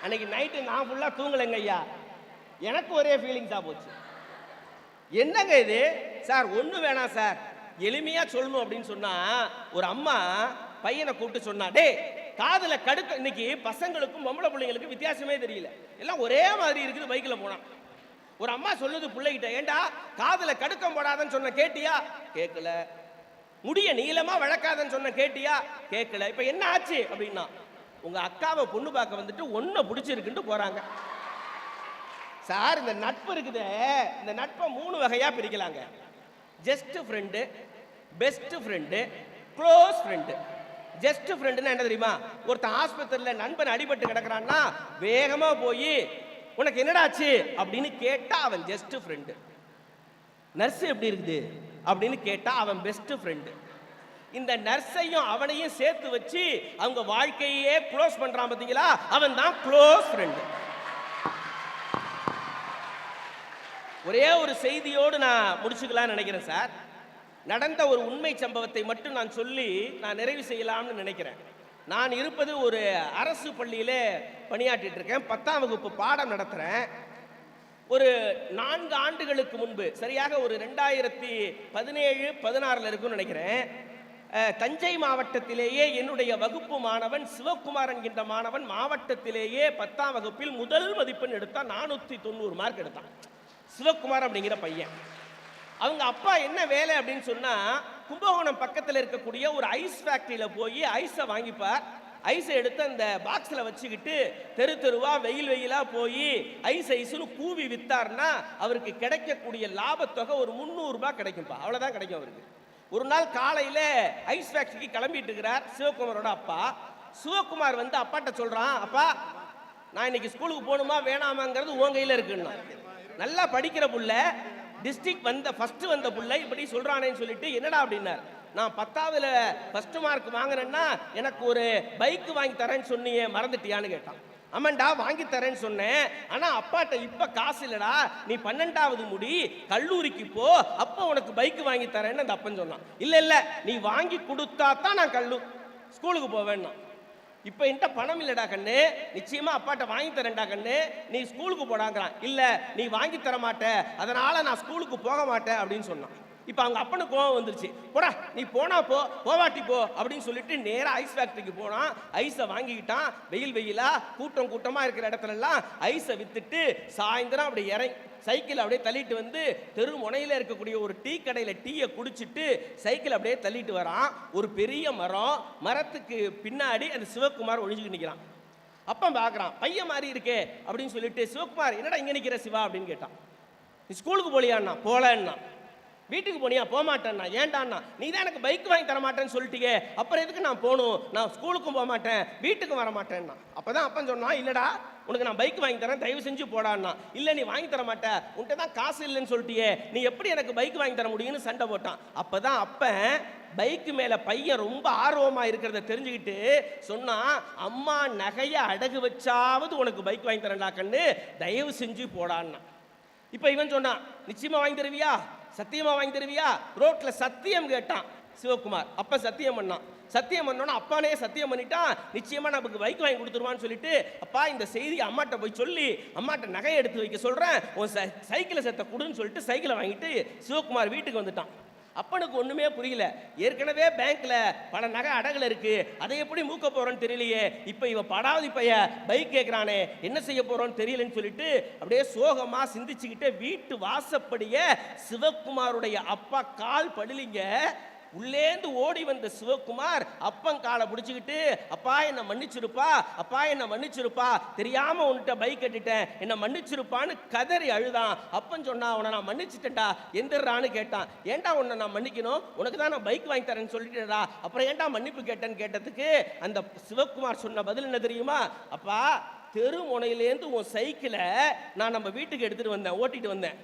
அன்னைக்கு நைட்டு நான் ஃபுல்லா தூங்கலைங்க ஐயா, எனக்கு ஒரே ஃபீலிங்ஸா போச்சு. என்னங்க இது, சார் ஒண்ணு வேணாம் சார், எளிமையா சொல்லணும் அப்படின்னு சொன்னா, ஒரு அம்மா பையனை கூப்பிட்டு சொன்னா, டே காதுல கடுக்க, இன்னைக்கு பசங்களுக்கும் பொம்பளை பிள்ளைங்களுக்கும் வித்தியாசமே தெரியல, எல்லாம் ஒரே மாதிரி இருக்குது. பைக்கில் போனா ஒரு அம்மா சொல்லுது பிள்ளைகிட்ட, ஏண்டா காதுல கடுக்கம் போடாதன்னு சொன்ன கேட்டியா? கேட்கல. முடிய நீளமா வளர்க்காதன்னு சொன்ன கேட்டியா? கேட்கல. இப்ப என்ன ஆச்சு அப்படின்னா, உங்க அக்காவை பொண்ணு பார்க்க வந்துட்டு ஒன்ன பிடிச்சிருக்குன்னு போறாங்க. சார் இந்த நட்பு இருக்குதே, இந்த நட்பை 3 வகையா பிரிக்கலாங்க. Just friend, best friend, close friend. Just ஃப்ரெண்டுன்னா என்ன தெரியுமா? ஒருத்தன் ஆஸ்பத்திரியில் நண்பன் அடிபட்டு கிடக்குறான்னா வேகமா போய் உனக்கு என்னடாச்சு அப்படின்னு கேட்டா அவன் ஜஸ்ட் ஃப்ரெண்டு. நர்ஸ் எப்படி இருக்குது அப்படின்னு கேட்டா அவன் பெஸ்ட் ஃப்ரெண்டு. இந்த நர்ஸையும் அவனையும் சேர்த்து வச்சு அவங்க வாழ்க்கையே க்ளோஸ் பண்றான் பாத்தீங்களா, அவன் தான் க்ளோஸ் ஃப்ரெண்டு. ஒரே ஒரு செய்தியோடு நான் முடிச்சுக்கலாம்னு நினைக்கிறேன் சார். நடந்த ஒரு உண்மை சம்பவத்தை மட்டும் நான் சொல்லி நான் நிறைவு செய்யலாம்னு நினைக்கிறேன். நான் இருப்பது ஒரு அரசு பள்ளியிலே பணியாற்றிட்டு இருக்கேன். 10ஆம் வகுப்பு பாடம் நடத்துகிறேன். ஒரு 4 ஆண்டுகளுக்கு முன்பு, சரியாக ஒரு 2017-16 இருக்குன்னு நினைக்கிறேன், தஞ்சை மாவட்டத்திலேயே என்னுடைய வகுப்பு மாணவன் சிவகுமார் என்கின்ற மாணவன் மாவட்டத்திலேயே 10ஆம் வகுப்பில் முதல் மதிப்பெண் எடுத்தான். 490 மார்க் எடுத்தான். சிவகுமார் அப்படிங்கிற பையன். அவங்க அப்பா என்ன வேலை அப்படின்னு சொன்னா, கும்பகோணம் பக்கத்தில் இருக்கக்கூடிய ஒரு ஐஸ் ஃபேக்டரியில போய் ஐஸை வாங்கிப்பார். ஐஸை எடுத்து அந்த பாக்ஸில் வச்சுக்கிட்டு தெரு தெருவா வெயிலா போய் ஐஸ்னு கூவி வித்தார்னா அவருக்கு கிடைக்கக்கூடிய லாபத்தொகை ஒரு 300 ரூபாய் கிடைக்கும்பா. அவ்வளோதான் கிடைக்கும் அவருக்கு. ஒரு நாள் காலையில் ஐஸ் ஃபேக்டரிக்கு கிளம்பிட்டு இருக்கிறார் சிவகுமாரோட அப்பா. சிவகுமார் வந்து அப்பாட்ட சொல்றான், அப்பா நான் இன்னைக்கு ஸ்கூலுக்கு போகணுமா வேணாமாங்கிறது உன் கையில் இருக்குன்னா. நல்லா படிக்கிற புள்ள, டிஸ்ட்ரிக்ட் வந்த ஃபர்ஸ்ட் வந்த புள்ளை இப்படி சொல்றானேன்னு சொல்லிட்டு, என்னடா அப்படின்னார். நான் 10ஆவதுல ஃபர்ஸ்ட் மார்க் வாங்கினேன்னா எனக்கு ஒரு பைக் வாங்கி தரேன்னு சொன்னியே, மறந்துட்டியான்னு கேட்டான். ஆமாண்டா வாங்கி தரேன்னு சொன்னேன், ஆனா அப்பாட்ட இப்ப காசு இல்லடா, நீ 12ஆவது முடி கல்லூரிக்கு போ, அப்போ உனக்கு பைக் வாங்கி தரேன்னு அந்த அப்பன் சொன்னான். இல்ல நீ வாங்கி கொடுத்தா தான் நான் ஸ்கூலுக்கு போவேன்னா. இப்போ என்கிட்ட பணம் இல்லடா கண்ணு, நிச்சயமா அப்பாட்ட வாங்கி தரேன்டா கண்ணு, நீ ஸ்கூலுக்கு போடாங்கிறான். இல்ல நீ வாங்கி தர மாட்ட, அதனால நான் ஸ்கூலுக்கு போக மாட்டேன் அப்படின்னு சொன்னான். இப்போ அவங்க அப்பனுக்கு கோவம் வந்துருச்சு. போடா நீ போனா போ, போவாட்டி போ அப்படின்னு சொல்லிட்டு நேரா ஐஸ் ஃபேக்டரிக்கு போனான். ஐஸை வாங்கிக்கிட்டான். வெயிலா கூட்டமா இருக்கிற இடத்துல எல்லாம் ஐஸை வித்துட்டு சாயந்தரம் அப்படி இறங்கி சைக்கிள் அப்படியே தள்ளிட்டு வந்து தெரு முனையில இருக்கக்கூடிய ஒரு டீ கடையில் டீயை குடிச்சிட்டு சைக்கிள் அப்படியே தள்ளிட்டு வரான். ஒரு பெரிய மரம், மரத்துக்கு பின்னாடி அந்த சிவகுமார் ஒழிஞ்சுக்கிட்டு நிற்கிறான். அப்பா பார்க்குறான், பையன் மாதிரி இருக்கே அப்படின்னு சொல்லிட்டு, சிவகுமார் என்னடா இங்கே நிற்கிற சிவா அப்படின்னு கேட்டான். நீ ஸ்கூலுக்கு போலியான்னா? போலன்னா. வீட்டுக்கு போனியா? போக மாட்டேன்னா. ஏன்டான்னா? நீ தான் எனக்கு பைக் வாங்கி தர மாட்டேன்னு சொல்லிட்டீங்க, அப்புறம் எதுக்கு நான் போகணும்? நான் ஸ்கூலுக்கும் போக மாட்டேன், வீட்டுக்கும் வர மாட்டேன்னா. அப்பதான் அப்பன் சொன்னான், இல்லடா உனக்கு நான் பைக் வாங்கி தரேன், தயவு செஞ்சு போடான்னா. இல்லை நீ வாங்கி தர மாட்டேன், உன்கிட்ட தான் காசு இல்லைன்னு சொல்லிட்டியே, நீ எப்படி எனக்கு பைக் வாங்கி தர முடியும்னு சண்டை போட்டான். அப்பதான் அப்பன் பைக்கு மேல பையன் ரொம்ப ஆர்வமா இருக்கிறத தெரிஞ்சுக்கிட்டு சொன்னா, அம்மா நகைய அடகு வச்சாவது உனக்கு பைக் வாங்கி தரேன்டா கண்ணு, தயவு செஞ்சு போடான்னா. இப்போ இவன் சொன்னான், நிச்சயமா வாங்கி தருவியா? சத்தியமா வாங்கி தருவியா? ரோட்ல சத்தியம் கேட்டான் சிவகுமார். அப்ப சத்தியம் பண்ணான். சத்தியம் பண்ணோன்னா அப்பானே சத்தியம் பண்ணிட்டான், நிச்சயமா நமக்கு பைக் வாங்கி கொடுத்துருவான்னு சொல்லிட்டு, அப்பா இந்த செய்தி அம்மாட்ட போய் சொல்லி அம்மாட்ட நகையை எடுத்து வைக்க சொல்றேன், உன் சைக்கிளை சேர்த்த கொடுன்னு சொல்லிட்டு சைக்கிளை வாங்கிட்டு சிவகுமார் வீட்டுக்கு வந்துட்டான். அப்பனுக்கு ஒண்ணுமே புரியல. ஏற்கனவே பேங்க்ல பல நகை அடகுல இருக்கு, அதை எப்படி மூக்க போறோன்னு தெரியலையே, இப்ப இவ படாவதி பைய பைக் கேட்கிறானே, என்ன செய்ய போறோன்னு தெரியலன்னு சொல்லிட்டு அப்படியே சோகமா சிந்திச்சுக்கிட்டு வீட்டு வாசப்படிய சிவகுமாருடைய அப்பா கால் படலிங்க. உள்ளேந்து ஓடி வந்த சிவகுமார் அப்பன் காலை பிடிச்சிக்கிட்டு, அப்பா என்ன மன்னிச்சிருப்பா, அப்பா என்ன மன்னிச்சிருப்பா, தெரியாம உன்கிட்ட பைக் கட்டிட்டேன், என்ன மன்னிச்சிருப்பான்னு கதறி அழுதான். அப்பன் சொன்னா, உன்னை நான் மன்னிச்சிட்டேன்டா, எந்திரான்னு கேட்டான். ஏன்டா உன்னை நான் மன்னிக்கணும், உனக்கு தான் நான் பைக் வாங்கி தரேன்னு சொல்லிட்டேடா, அப்புறம் ஏன்டா மன்னிப்பு கேட்டேன்னு கேட்டதுக்கு அந்த சிவகுமார் சொன்ன பதில் என்ன தெரியுமா? அப்பா தெரு முனையிலேருந்து உன் சைக்கிளை நான் நம்ம வீட்டுக்கு எடுத்துட்டு வந்தேன், ஓட்டிட்டு வந்தேன்.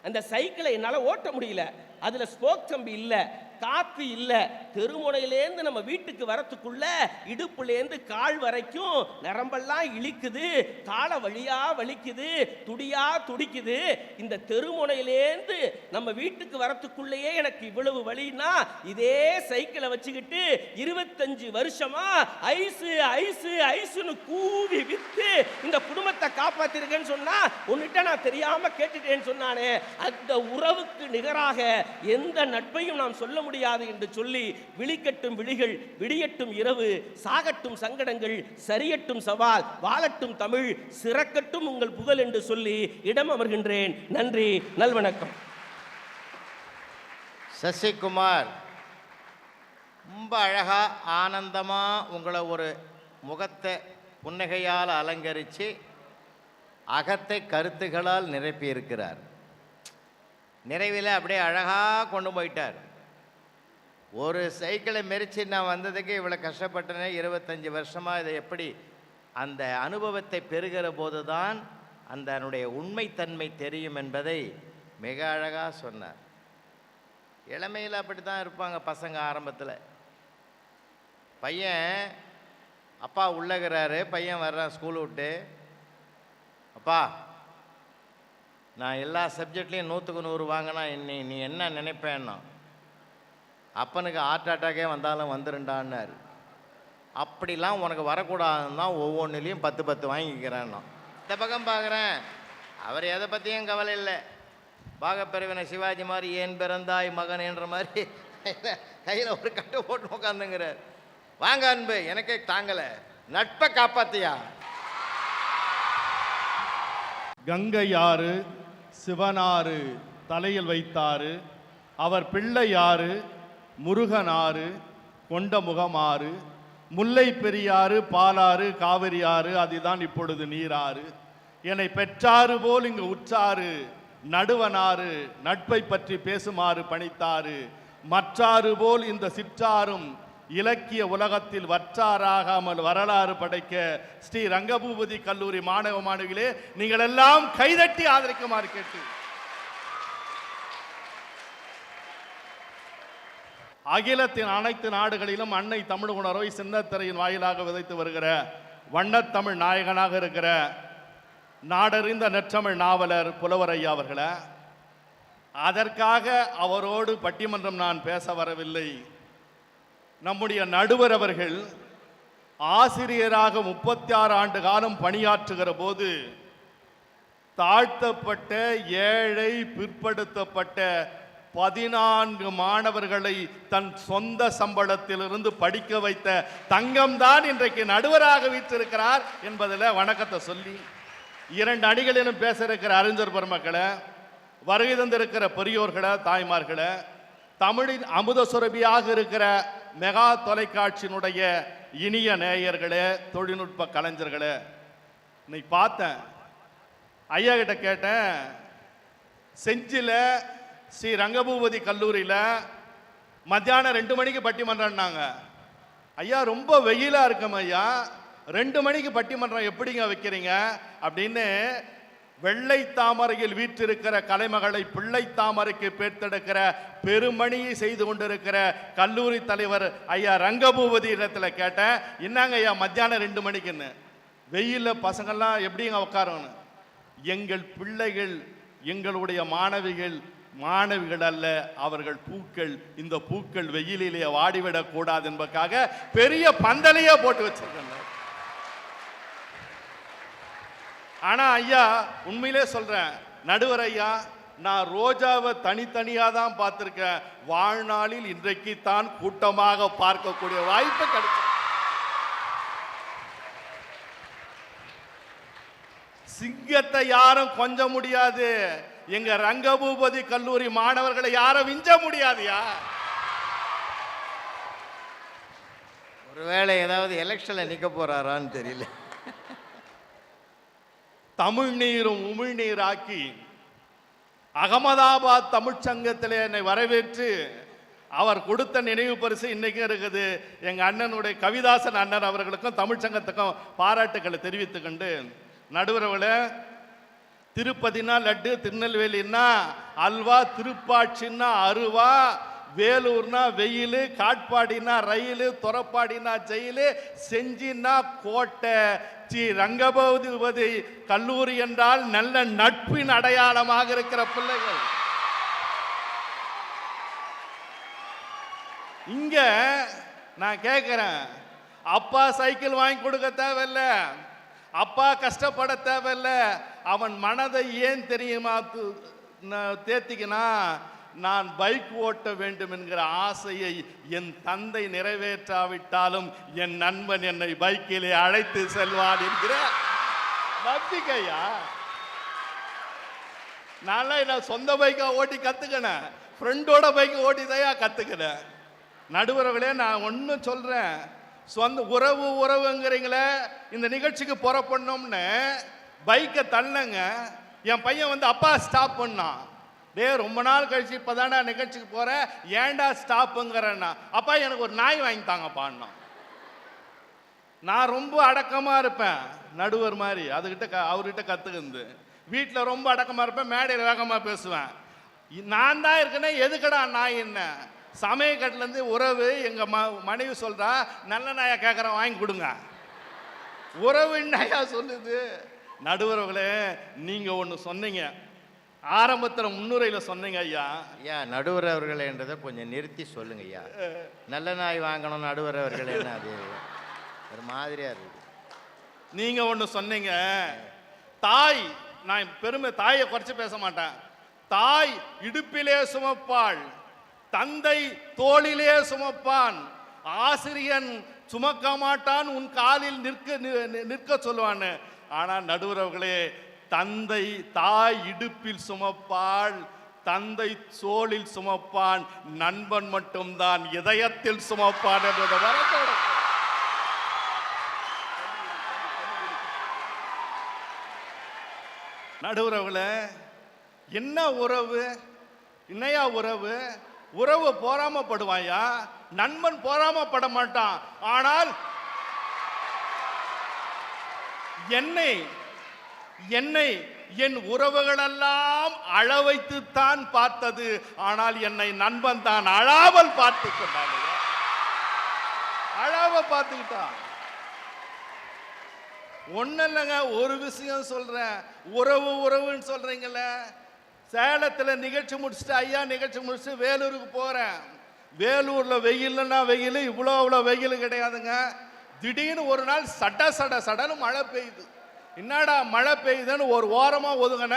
அந்த சைக்கிளை என்னால் ஓட்ட முடியல, அதில் ஸ்போக் கம்பி இல்லை, காத்து இல்ல. தெருமுனையிலேருந்து நம்ம வீட்டுக்கு வரத்துக்குள்ள இடுப்புலேருந்து கால் வரைக்கும் நரம்பெல்லாம் இழிக்குது, கால வழியா வலிக்குது, துடியா துடிக்குது. இந்த தெருமுனையிலேருந்து நம்ம வீட்டுக்கு வரத்துக்குள்ளேயே எனக்கு இவ்வளவு வலின்னா, இதே சைக்கிளை வச்சுக்கிட்டு 25 வருஷமா ஐசு ஐசு ஐசுன்னு கூவி வித்து இந்த குடும்பத்தை காப்பாத்திருக்கேன்னு சொன்னா, உன்னிட்ட நான் தெரியாம கேட்டுட்டேன்னு சொன்னானே, அந்த உறவுக்கு நிகராக எந்த நட்பையும் நாம் சொல்ல முடியாது என்று சொல்லி, விழிக்கட்டும் விழிகள், விடியட்டும் இரவு, சாகட்டும் சங்கடங்கள், சரியட்டும் சவால், வாழட்டும் தமிழ், சிறக்கட்டும் உங்கள் புகழ் என்று சொல்லி இடம் அமர்கின்றேன். நன்றி, நல்வணக்கம். சசிகுமார், ரொம்ப அழகா ஆனந்தமா உங்களை ஒரு முகத்தை புன்னகையால் அலங்கரித்து அகத்தை கருத்துகளால் நிரப்பி இருக்கிறார். நிறைவில் அப்படியே அழகாக கொண்டு போயிட்டார். ஒரு சைக்கிளை மெரிச்சு நான் வந்ததுக்கு இவ்வளோ கஷ்டப்பட்டனே, 25 வருஷமாக இதை எப்படி அந்த அனுபவத்தை பெறுகிற போது தான் அதனுடைய உண்மைத்தன்மை தெரியும் என்பதை மிக அழகாக சொன்னார். இளமையில் அப்படி தான் இருப்பாங்க பசங்க. ஆரம்பத்தில் பையன் அப்பா உள்ளகிறாரு, பையன் வர்றான் ஸ்கூல் விட்டு, அப்பா நான் எல்லா சப்ஜெக்ட்லேயும் 100க்கு 100 வாங்கினா நீ என்ன நினைப்பேன்னா, அப்பனுக்கு ஹார்ட் அட்டாக்கே வந்தாலும் வந்துருண்டான்னாரு. அப்படிலாம் உனக்கு வரக்கூடாதுன்னு தான் ஒவ்வொன்றுலேயும் 10 வாங்கிக்கிறேன்னா. இந்த பக்கம் பார்க்குறேன், அவர் எதை பற்றியும் கவலை இல்லை. பாகப்பிரிவினை சிவாஜி மாதிரி ஏன் பிறந்தாய் மகன் என்ற மாதிரி கையில் ஒரு கட்டை போட்டு உட்காந்துங்கிறார். வாங்க அன்பு, எனக்கே தாங்கலை, நட்பை காப்பாத்தியா. கங்கையாறு சிவனாறு தலையில் வைத்தாரு, அவர் பிள்ளையாறு முருகனாறு கொண்ட முகமாறு, முல்லை பெரியாறு பாலாறு காவிரியாறு அதுதான் இப்பொழுது நீராறு, என்னை பெற்றாறு போல் இங்கு உற்றாறு நடுவனாறு, நட்பை பற்றி பேசுமாறு பணித்தாறு, மற்றாறு போல் இந்த சிற்றாரும் இலக்கிய உலகத்தில் வற்றாராகாமல் வரலாறு படைக்க ஸ்ரீ ரங்கபூபதி கல்லூரி மாணவ மாணவிகளே, நீங்கள் எல்லாம் கைதட்டி ஆதரிக்குமாறு கேட்டு, அகிலத்தின் அனைத்து நாடுகளிலும் அன்னை தமிழ் உணர்வை சின்னத்திரையின் வாயிலாக விதைத்து வருகிற வண்ணத்தமிழ் நாயகனாக இருக்கிற நாடறிந்த நெற்றமிழ் நாவலர் புலவர் ஐயா அவர்களே, அதற்காக அவரோடு பட்டிமன்றம் நான் பேச வரவில்லை. நம்முடைய நடுவர் அவர்கள் ஆசிரியராக 36 ஆண்டு காலம் பணியாற்றுகிற போது தாழ்த்தப்பட்ட ஏழை பிற்படுத்தப்பட்ட 14 மாணவர்களை தன் சொந்த சம்பளத்திலிருந்து படிக்க வைத்த தங்கம்தான் இன்றைக்கு நடுவராக வீற்றிருக்கிறார் என்பதில் வணக்கத்தை சொல்லி, 2 அணிகளிலும் பேச இருக்கிற அறிஞர் பெருமக்களை, வருகை தந்திருக்கிற பெரியோர்களை, தாய்மார்களை, தமிழின் அமுத சுரபியாக இருக்கிற மெகா தொலைக்காட்சியினுடைய இனிய நேயர்களே, தொழில்நுட்ப கலைஞர்களே, இன்னைக்கு பார்த்தேன், ஐயா கிட்ட கேட்டேன், செஞ்சில ஸ்ரீ ரங்கபூபதி கல்லூரியில் மத்தியானம் 2 மணிக்கு பட்டிமன்றம்னாங்க. ஐயா ரொம்ப வெயிலாக இருக்கும் ஐயா, 2 மணிக்கு பட்டிமன்றம் எப்படிங்க வைக்கிறீங்க அப்படின்னு வெள்ளை தாமரையில் வீற்றிருக்கிற கலைமகளை பிள்ளை தாமரைக்கு பேர்த்தெடுக்கிற பெருமணியை செய்து கொண்டிருக்கிற கல்லூரி தலைவர் ஐயா ரங்கபூபதி இடத்துல கேட்டேன், என்னங்க ஐயா மத்தியானம் 2 மணிக்குன்னு, வெயிலில் பசங்கள்லாம் எப்படிங்க உட்காரணும். எங்கள் பிள்ளைகள் எங்களுடைய மாணவிகள் அல்ல, அவர்கள் பூக்கள், இந்த பூக்கள் வெயிலிலே வாடிவிடக் கூடாது என்பதற்காக பெரிய பந்தலையே போட்டு வச்சிருக்காங்க. ஆனா ஐயா உண்மையிலே சொல்றேன், நடுவர் ஐயா, நான் ரோஜாவை தனித்தனியா தான் பார்த்திருக்கேன், வாழ்நாளில் இன்றைக்கு தான் கூட்டமாக பார்க்கக்கூடிய வாய்ப்பு கிடைக்கும். சிங்கத்தை யாரும் கொஞ்ச முடியாது, எங்க ரங்கபூபதி கல்லூரி மாணவர்களை யாரும் விஞ்ச முடியாதுயா. ஒருவேளை ஏதாவது எலெக்ஷன்ல நிக்க போறாரான்னு தெரியல. தமிழ் நீரும் உமிழ்நீர் ஆக்கி அகமதாபாத் தமிழ்ச்சங்கத்தில் என்னை வரவேற்று அவர் கொடுத்த நினைவு பரிசு இன்னைக்கும் இருக்குது. எங்க அண்ணனுடைய கவிதாசன் அண்ணன் அவர்களுக்கும் தமிழ்ச்சங்கத்துக்கும் பாராட்டுக்களை தெரிவித்துக் கொண்டு, நடுவரவுல திருப்பதினா லட்டு, திருநெல்வேலின்னா அல்வா, திருப்பாட்சின்னா அருவா, வேலூர்னா வெயில், காட்பாடினா ரயில், துறப்பாடினா ஜெயிலு, செஞ்சினா கோட்டை. ஸ்ரீ ரங்கபதி கல்லூரி என்றால் நல்ல நட்பின் அடையாளமாக இருக்கிற பிள்ளைகள். இங்க நான் கேட்கிறேன், அப்பா சைக்கிள் வாங்கி கொடுக்க தேவையில்ல, அப்பா கஷ்டப்பட தேவையில்ல. அவன் மனதை ஏன் தெரியுமா தேத்திக்கினா, நான் பைக் ஓட்ட வேண்டும் என்கிற ஆசையை என் தந்தை நிறைவேற்றாவிட்டாலும் என் நண்பன் என்னை பைக்கிலே அழைத்து செல்வான் என்கிற நம்பிக்கையா. நான் சொந்த பைக்கா ஓட்டி கத்துக்கினேன், ஃப்ரெண்டோட பைக் ஓட்டி தான் கத்துக்கினேன். நடுவர்களே, நான் ஒன்றும் சொல்றேன், சொந்த உறவுங்கிறீங்களே, இந்த நிகழ்ச்சிக்கு புறப்படணும்னு பைக்கை தள்ளங்க. என் பையன் வந்து அப்பா ஸ்டாப் பண்ணான். டே, ரொம்ப நாள் கழிச்சு இப்போதான்டா நிகழ்ச்சிக்கு போகிறேன், ஏன்டா ஸ்டாப்புங்கிறேன்னா, அப்பா எனக்கு ஒரு நாய் வாங்கி தாங்கப்பான்னா. நான் ரொம்ப அடக்கமாக இருப்பேன், நடுவர் மாதிரி, அவர்கிட்ட கற்றுக்குந்து. வீட்டில் ரொம்ப அடக்கமாக இருப்பேன், மேடையில் வேகமாக பேசுவேன். நான் தான் இருக்கேன்னா எதுக்கடா நாய் என்ன? சமயக்கட்டிலேருந்து உறவு எங்கள் மனைவி சொல்கிறா, நல்ல நாயா கேட்குறேன் வாங்கி கொடுங்க. உறவு நாயா சொல்லுது. நடுவர்களே, நீங்கள் ஒன்று சொன்னீங்க ஆரம்பத்தில் முன்னுரையில் சொன்னீங்க ஐயா. ஐயா, நடுவர் அவர்களேன்றதை கொஞ்சம் நிறுத்தி சொல்லுங்க ஐயா. நல்ல நாய் வாங்கணும் நடுவர் அவர்களேன்னு அது ஒரு மாதிரியா இருக்கு. நீங்கள் ஒன்று சொன்னீங்க, தாய், நான் பெருமை தாயை குறைச்சி பேச மாட்டேன், தாய் இடுப்பிலே சுமப்பாள், தந்தை தோளிலே சுமப்பான், ஆசிரியன் சுமக்க மாட்டான், உன் காலில் நிற்க சொல்லுவான்னு. ஆனால் நடுவர்களே, தந்தை தாய் இடுப்பில் சுமப்பாள், தந்தை தோளில் சுமப்பான், நண்பன் மட்டும்தான் இதயத்தில் சுமப்பான் என்பது வரத்தோட. நடுவர்களே, என்ன உறவு, என்னையா உறவு? உறவு போராமப்படுவாயா? நண்பன் போராமப்பட மாட்டான். ஆனால் என்னை என் உறவுகளெல்லாம் அழ வைத்துத்தான் பார்த்தது. ஆனால் என்னை நண்பன் தான் அழாமல் பார்த்து கொண்டாங்க. அழாம பார்த்துக்கிட்டான். ஒன்னும் இல்லைங்க, ஒரு விஷயம் சொல்றேன். உறவுன்னு சொல்றீங்கள, சேலத்தில் நிகழ்ச்சி முடிச்சுட்டு, ஐயா நிகழ்ச்சி முடிச்சுட்டு வேலூருக்கு போறேன். வேலூர்ல வெயில்னா வெயில், இவ்வளோ வெயில் கிடையாதுங்க. திடீர்னு ஒரு நாள் சடன்னு மழை பெய்யுது. என்னடா மழை பெய்யுதுன்னு ஒரு ஓரமாக ஒதுங்கின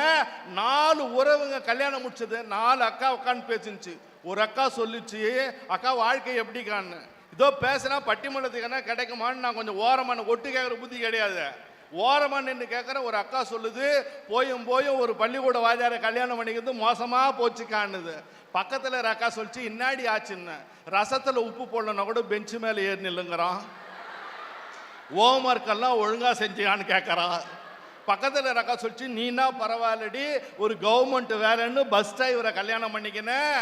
4 உறவுங்க கல்யாணம் முடிச்சது. 4 அக்கா உட்காந்து பேசிச்சு. ஒரு அக்கா சொல்லிச்சு, அக்கா வாழ்க்கை எப்படி கான்னு. இதோ பேசினா பட்டிமன்றத்துக்கான கிடைக்குமான்னு நான் கொஞ்சம் ஓரமான ஒட்டு கேட்குற புத்தி கிடையாது. ஓரமாக நின்று கேட்குற ஒரு அக்கா சொல்லுது, போயும் ஒரு பள்ளிக்கூட வாத்தியாரை கல்யாணம் பண்ணிக்கிறது மோசமாக போச்சுக்கான்னுது. பக்கத்தில் ஒரு அக்கா சொல்லிச்சு, இன்னாடி ஆச்சுன்னு, ரசத்தில் உப்பு போடலன்னா கூட பெஞ்சு மேலே ஏறி நில்லுங்கிறான், ஹோம்ஒர்க் எல்லாம் ஒழுங்கா செஞ்சியான்னு கேட்கறான். பக்கத்தில் இருக்கா சொல்லிச்சு, நீனா பரவாயில்லடி, ஒரு கவர்மெண்ட் வேலைன்னு பஸ் டிரைவரை கல்யாணம் பண்ணிக்கினேன்.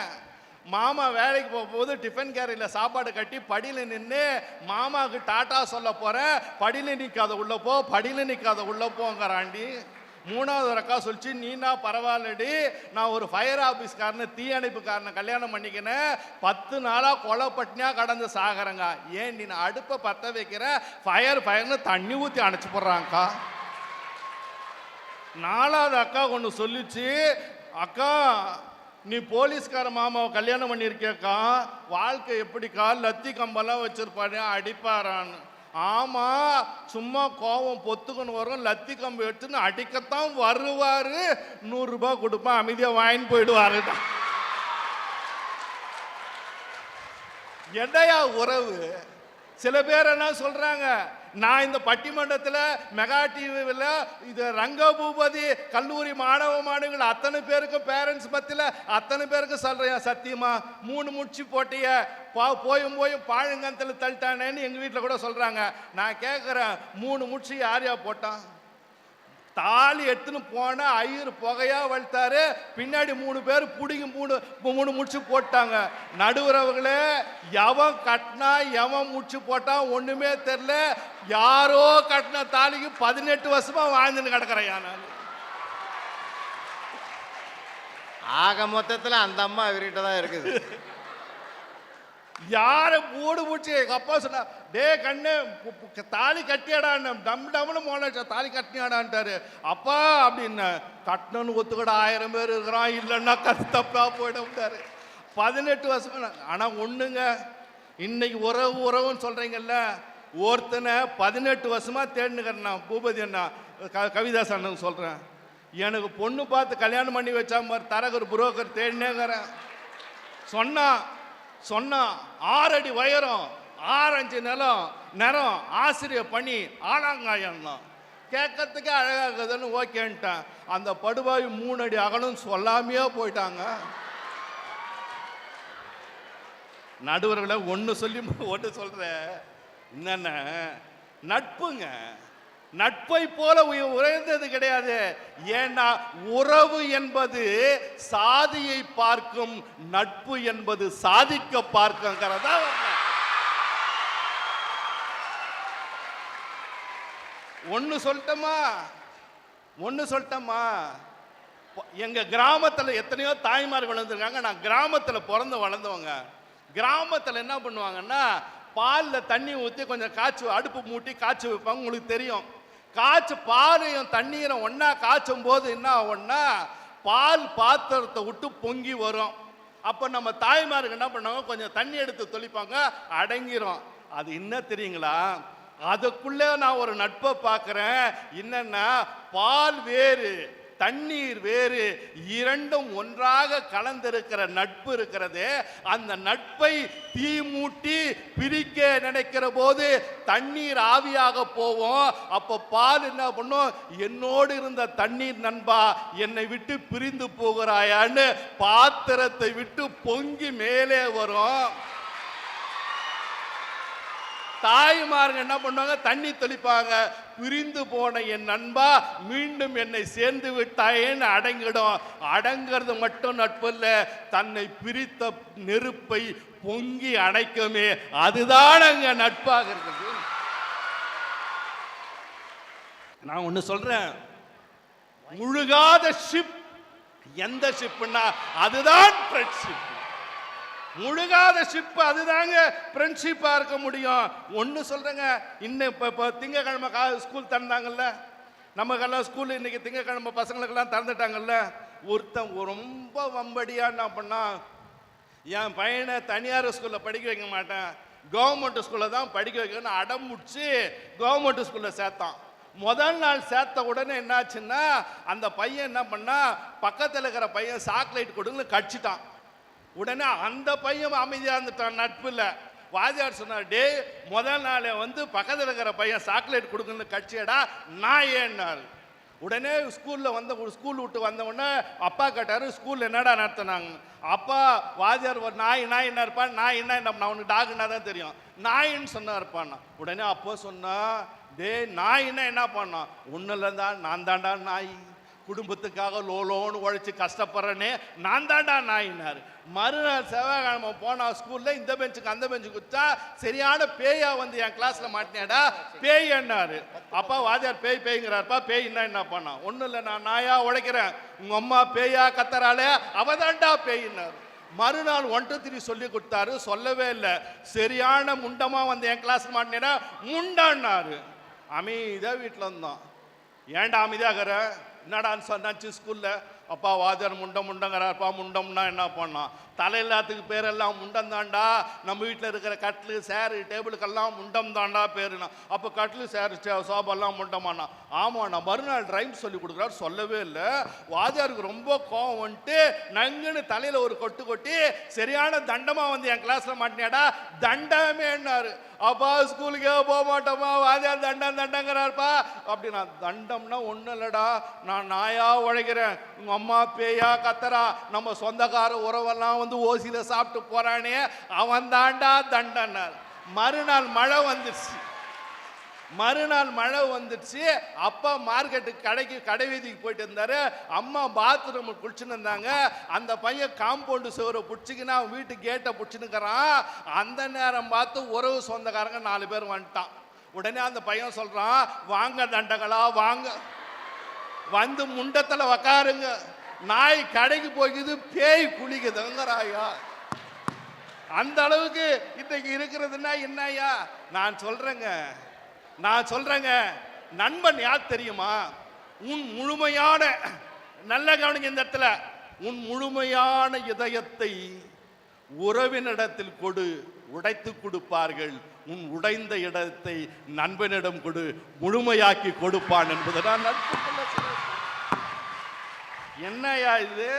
மாமா வேலைக்கு போகும்போது டிஃபன் கேரியில் சாப்பாடு கட்டி படியில் நின்று மாமாவுக்கு டாட்டா சொல்ல போகிறேன், படியில் நிற்காத உள்ள போ, படியில் நிற்காத உள்ள போங்கிறாண்டி. 3வது அக்கா சொல்லிச்சு, நீனா பரவாயில்லடி, நான் ஒரு ஃபயர் ஆஃபீஸ்காரனு தீயணைப்புக்காரனை கல்யாணம் பண்ணிக்கினேன், 10 நாளாக கொலைப்பட்டினியாக கடந்து சாகிறேங்க. ஏன்டி நான் அடுப்பை பற்ற வைக்கிறேன், ஃபயர்னு தண்ணி ஊற்றி அணைச்சி போடுறாங்கக்கா. 4வது அக்கா ஒன்று சொல்லிச்சு, அக்கா நீ போலீஸ்கார மாமாவை கல்யாணம் பண்ணியிருக்கேக்கா, வாழ்க்கை எப்படிக்கா, லத்தி கம்பெல்லாம் வச்சிருப்பாரு அடிப்பாரான்னு. ஆமா, சும்மா கோவம் பொத்துக்கணும் வரும், லத்தி கம்பு எடுத்துன்னு அடிக்கத்தான் வருவாரு, 100 ரூபாய் கொடுப்பேன், அமைதியா வாங்கின்னு போயிடுவாரு. என்னையா உறவு? சில பேர் என்ன சொல்றாங்க, நான் இந்த பட்டிமன்றத்தில் மெகா டிவியில் இது ரங்கபூபதி கல்லூரி மாணவ மாணவிகள் அத்தனை பேருக்கும் பேரண்ட்ஸ் மத்தியில் அத்தனை பேருக்கும் சொல்றேன், சத்தியமா 3 முடிச்சு போட்டிய போயும் பாழுங்கத்தில் தள்ளிட்டானேன்னு எங்கள் வீட்டில் கூட சொல்கிறாங்க. நான் கேட்குறேன், 3 முடிச்சு யாரையா போட்டான்? தாலி எடுத்துன்னு போன ஐயர் புகையா வளர்த்தாரு, பின்னாடி 3 பேர் பிடிங்கி 3 முடிச்சு போட்டாங்க. நடுவுறவர்களே, எவன் கட்டினா எவன் முடிச்சு போட்டான் ஒண்ணுமே தெரியல. யாரோ கட்டின தாலிக்கு 18 வருஷமா வாழ்ந்துன்னு கிடக்குறேன். நான் ஆக மொத்தத்தில் அந்த அம்மா இவர்கிட்ட தான் இருக்குது. யாரை மூடு மூச்சு எங்க அப்பா சொன்னா, டே கண்ணு தாலி கட்டியாடான்னு டம் டம்னு மோன தாலி கட்டியாடான்ட்டாரு. அப்பா அப்படின்னு கட்டணும்னு ஒத்துக்கட 1000 பேர் இருக்கிறான், இல்லைன்னா கஷ்டப்பா போயிட்டாரு. 18 வருஷம். ஆனா ஒண்ணுங்க, இன்னைக்கு உறவு உறவுன்னு சொல்றீங்கல்ல, ஒருத்தனை 18 வருஷமா தேடினுக்கிறேன் நான். பூபதி அண்ணா கவிதாஸ் அண்ணன் சொல்றேன், எனக்கு பொண்ணு பார்த்து கல்யாணம் பண்ணி வச்சா மாதிரி தரகர் புரோக்கர் தேடினேங்கிறேன். சொன்னா 6 அடி உயரம், 6 இன்ச்சு நிறம், ஆசிரியர் பணி, ஆலாங்காயம் தான். கேட்கறதுக்கே அழகா இருக்குதுன்னு ஓகேன்ட்டேன். அந்த படுபாவி 3 அடி அகலும் சொல்லாமையே போயிட்டாங்க. நடுவர்களை ஒன்று சொல்லி ஒன்று சொல்கிறேன். என்னென்ன நட்புங்க, நட்பை போல உயர்ந்தது கிடையாது. ஏன்னா உறவு என்பது சாதியை பார்க்கும், நட்பு என்பது சாதிக்க பார்க்குங்கிறதா. ஒன்று சொல்லட்டமா, எங்க கிராமத்தில் எத்தனையோ தாய்மார்கள் வந்திருக்காங்க. நான் கிராமத்தில் பிறந்து வளர்ந்தவங்க. கிராமத்தில் என்ன பண்ணுவாங்கன்னா, பாலில் தண்ணி ஊற்றி கொஞ்சம் அடுப்பு மூட்டி காய்ச்சி வைப்பாங்க. உங்களுக்கு தெரியும், பாலையும் தண்ணீரும் ஒன்றா காய்ச்சும் போது என்ன ஆகும்னா, பால் பாத்திரத்தை விட்டு பொங்கி வரும். அப்போ நம்ம தாய்மாருக்கு என்ன பண்ணுவாங்க, கொஞ்சம் தண்ணி எடுத்து தொளிப்பாங்க, அடங்கிரும். அது என்ன தெரியுங்களா, அதுக்குள்ளே நான் ஒரு நட்பை பார்க்குறேன். என்னன்னா, பால் வேறு தண்ணீர் வேறு, இரண்டும் ஒன்றாக கலந்திருக்கிற நட்பு இருக்கிறது. அந்த நட்பை தீ மூட்டி பிரிக்க நினைக்கிற போது தண்ணீர் ஆவியாக போவோம். அப்போ பால் என்ன பண்ணும், என்னோடு இருந்த தண்ணீர் நண்பா என்னை விட்டு பிரிந்து போகிறாயான்னு பாத்திரத்தை விட்டு பொங்கி மேலே வரும். தாய்மார்கள் என்ன பண்ணுவாங்க, தண்ணி தெளிப்பாங்க, பிரிந்து போன என் நண்பா மீண்டும் என்னை சேர்ந்து விட்டாயேன்னு அடங்கிடும். அடங்கிறது மட்டும் நட்பு இல்ல, தன்னை பிரித்த நெருப்பை பொங்கி அணைக்குமே, அதுதான் அங்க நட்பாக இருக்குது. நான் ஒண்ணு சொல்றேன், முழுகாத ஷிப் எந்த ஷிப்னா அதுதான் ஃப்ரெண்ட்ஷிப். முழுகாத ஷிப் அதுதாங்க ஃப்ரெண்ட்ஷிப்பா இருக்க முடியும். ஒன்று சொல்றேங்க, இன்னும் இப்போ திங்கக்கிழமை ஸ்கூல் திறந்தாங்கல்ல, நமக்கெல்லாம் ஸ்கூல் இன்னைக்கு திங்கக்கிழமை பசங்களுக்கெல்லாம் திறந்துட்டாங்கல்ல. ஒருத்தன் ரொம்ப வம்படியா என்ன பண்ணா, என் பையனை தனியார் ஸ்கூலில் படிக்க வைக்க மாட்டேன், கவர்மெண்ட் ஸ்கூலில் தான் படிக்க வைக்கணும்னு அடம் முடிச்சு கவர்மெண்ட் ஸ்கூலில் சேர்த்தான். முதல் நாள் சேர்த்த உடனே என்னாச்சுன்னா, அந்த பையன் என்ன பண்ணா, பக்கத்தில் இருக்கிற பையன் சாக்லேட் கொடுங்கன்னு கடிச்சிட்டான். உடனே அந்த பையன் அமைதியாக இருந்துட்டான். நட்பு இல்லை. வாத்தியார் சொன்னார், டே முதல் நாளே பக்கத்தில் இருக்கிற பையன் சாக்லேட் கொடுக்குன்னு கட்சியடா நான் ஏன்னாரு. உடனே ஸ்கூல் விட்டு வந்த உடனே அப்பா கேட்டாரு, ஸ்கூல் என்னடா நடத்தினாங்க. அப்பா வாத்தியார் ஒரு நாய் என்ன இருப்பான், நாய் என்ன நான் உனக்கு டாக்னா தான் தெரியும், நாயின்னு சொன்னா இருப்பான். உடனே அப்போ சொன்னா, டே நாயின்னா என்ன பண்ணான், ஒன்றும் இல்லைந்தா நான் தாண்டா நாய், குடும்பத்துக்காக லோலோன்னு உழைச்சி கஷ்டப்படுறேனே நான் தாண்டா நாயினார். மறுநாள் செவ்வாய்க்கிழமை போனா ஸ்கூல்ல இந்த பெஞ்சுக்கு அந்த பெஞ்சுக்கு குத்தா சரியான பேயா என் கிளாஸ்ல மாட்டினேடா பேய் என்னாரு. அப்பா வாத்தியார் பேய்ங்கிறாருப்பா, பேய்னா என்ன பண்ணா, ஒன்றும் இல்லை நான் நாயா உழைக்கிறேன், உங்க அம்மா பேயா கத்துறாளே அவதாண்டா பேயினார். மறுநாள் 1 2 3 சொல்லி கொடுத்தாரு, சொல்லவே இல்லை, சரியான முண்டமா என் கிளாஸ் மாட்டினேடா முண்டான்னாரு. அமைதியா வீட்டில் இருந்தோம். ஏன்டா அமைதியாகிற, என்னடான்னு சொன்னாச்சு ஸ்கூல்ல. அப்பா வாத்தியார் முண்டங்கிறாருப்பா. முண்டம்னா என்ன பண்ணான், தலை எல்லாத்துக்கு பேரெல்லாம் முண்டம் தாண்டா, நம்ம வீட்டில் இருக்கிற கட்லு சேரு டேபிளுக்கெல்லாம் முண்டம் தாண்டா பேருனா. அப்போ கட்லு சேரு சோபெல்லாம் முண்டமானா. ஆமாண்ணா. மறுநாள் ரைம் சொல்லி கொடுக்குறாரு, சொல்லவே இல்லை. வாத்தியாருக்கு ரொம்ப கோவம் வந்துட்டு நங்குன்னு தலையில் ஒரு கொட்டு கொட்டி சரியான தண்டமா என் கிளாஸ்ல மாட்டினியாடா தண்டமேன்னாரு. அப்பா ஸ்கூலுக்கே போக மாட்டோமா, வாத்தியார் தண்டங்கிறாருப்பா அப்படின்னா. தண்டம்னா ஒன்றும் இல்லைடா, நான் நாயா உழைக்கிறேன், உங்க அம்மா பேயா கத்தரா, நம்ம சொந்தக்கார உறவெல்லாம் ஓசியில சாப்பிட்டு போறானே அவன் தாண்டா தண்டனார். மறுநாள் மழை வந்துடுச்சு. அப்பா மார்க்கெட்டுக்கு கடை வீதிக்கு போயிட்டு இருந்தாரு. அம்மா பாத்ரூம் குளிச்சுன்னு இருந்தாங்க. அந்த பையன் காம்பவுண்டு சுவரை பிடிச்சிக்கினா வீட்டு கேட்டை பிடிச்சின்னுக்கிறான். அந்த நேரம் பார்த்து உறவு சொந்தக்காரங்க 4 பேர் வந்துட்டான். உடனே அந்த பையன் சொல்றான், வாங்க தண்டங்களா வாங்க, முண்டத்துல உக்காருங்க, நாய் கடைக்கு போய்க்குது, பேய் குளிக்குதுங்கிறாயா. அந்த அளவுக்கு இன்னைக்கு இருக்கிறதுன்னா என்னய்யா? நான் சொல்றேங்க நண்பன் யார் தெரியுமா? உன் முழுமையான, நல்ல கவனிங்க இந்த இடத்துல, உன் முழுமையான இதயத்தை உறவினிடத்தில் கொடு, உடைத்து கொடுப்பார்கள். உன் உடைந்த இடத்தை நண்பனிடம் கொடு, முழுமையாக்கி கொடுப்பான் என்பதுதான் நட்பு. என்னையா இது?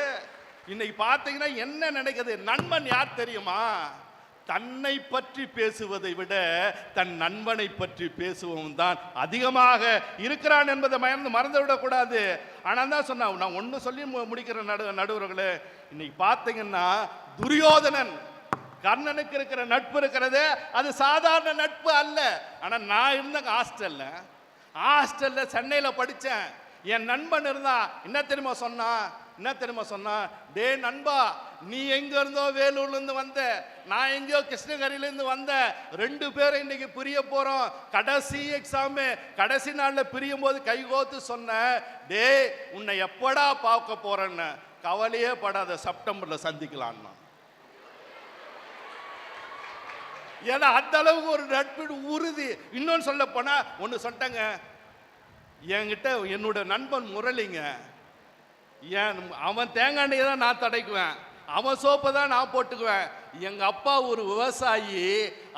இன்னைக்கு பார்த்தீங்கன்னா என்ன நடக்குது? நண்பன் யார் தெரியுமா? தன்னை பற்றி பேசுவதை விட தன் நண்பனை பற்றி பேசுவவன் தான் அதிகமாக இருக்கிறான் என்பதை மறந்து விடக்கூடாது. ஆனால் தான் சொன்ன, நான் ஒன்று சொல்லி முடிக்கிற நடுவர்களே, இன்னைக்கு பார்த்தீங்கன்னா துரியோதனன் கர்ணனுக்கு இருக்கிற நட்பு இருக்கிறது, அது சாதாரண நட்பு அல்ல. ஆனால் நான் இருந்தேங்க ஹாஸ்டல்ல சென்னையில் படித்தேன். என் நண்பன் இருந்தா என்ன தெரியுமா சொன்னா, டே நண்பா, நீ எங்க இருந்தோ வேலூர்ல இருந்து வந்த, நான் எங்கேயோ கிருஷ்ணகிரியில இருந்து வந்த, 2 பேரும் இன்னைக்கு பிரிய போறோம். கடைசி எக்ஸாம், கடைசி நாள்ல பிரியும் போது கைகோத்து சொன்ன, டே உன்னை எப்படா பார்க்க போறேன்னு. கவலையே படாத, செப்டம்பர்ல சந்திக்கலாம். ஏன்னா அந்த அளவுக்கு ஒரு நட்பு உறுதி. இன்னொன்னு சொல்ல போனா ஒன்னு சொல்லிட்டேங்க, என்கிட்ட என்னோட நண்பன் முரளிங்க, அவன் தேங்காய் எண்ணெயை தான் நான் தடைக்குவேன், அவன் சோப்பை தான் நான் போட்டுக்குவேன். எங்க அப்பா ஒரு விவசாயி,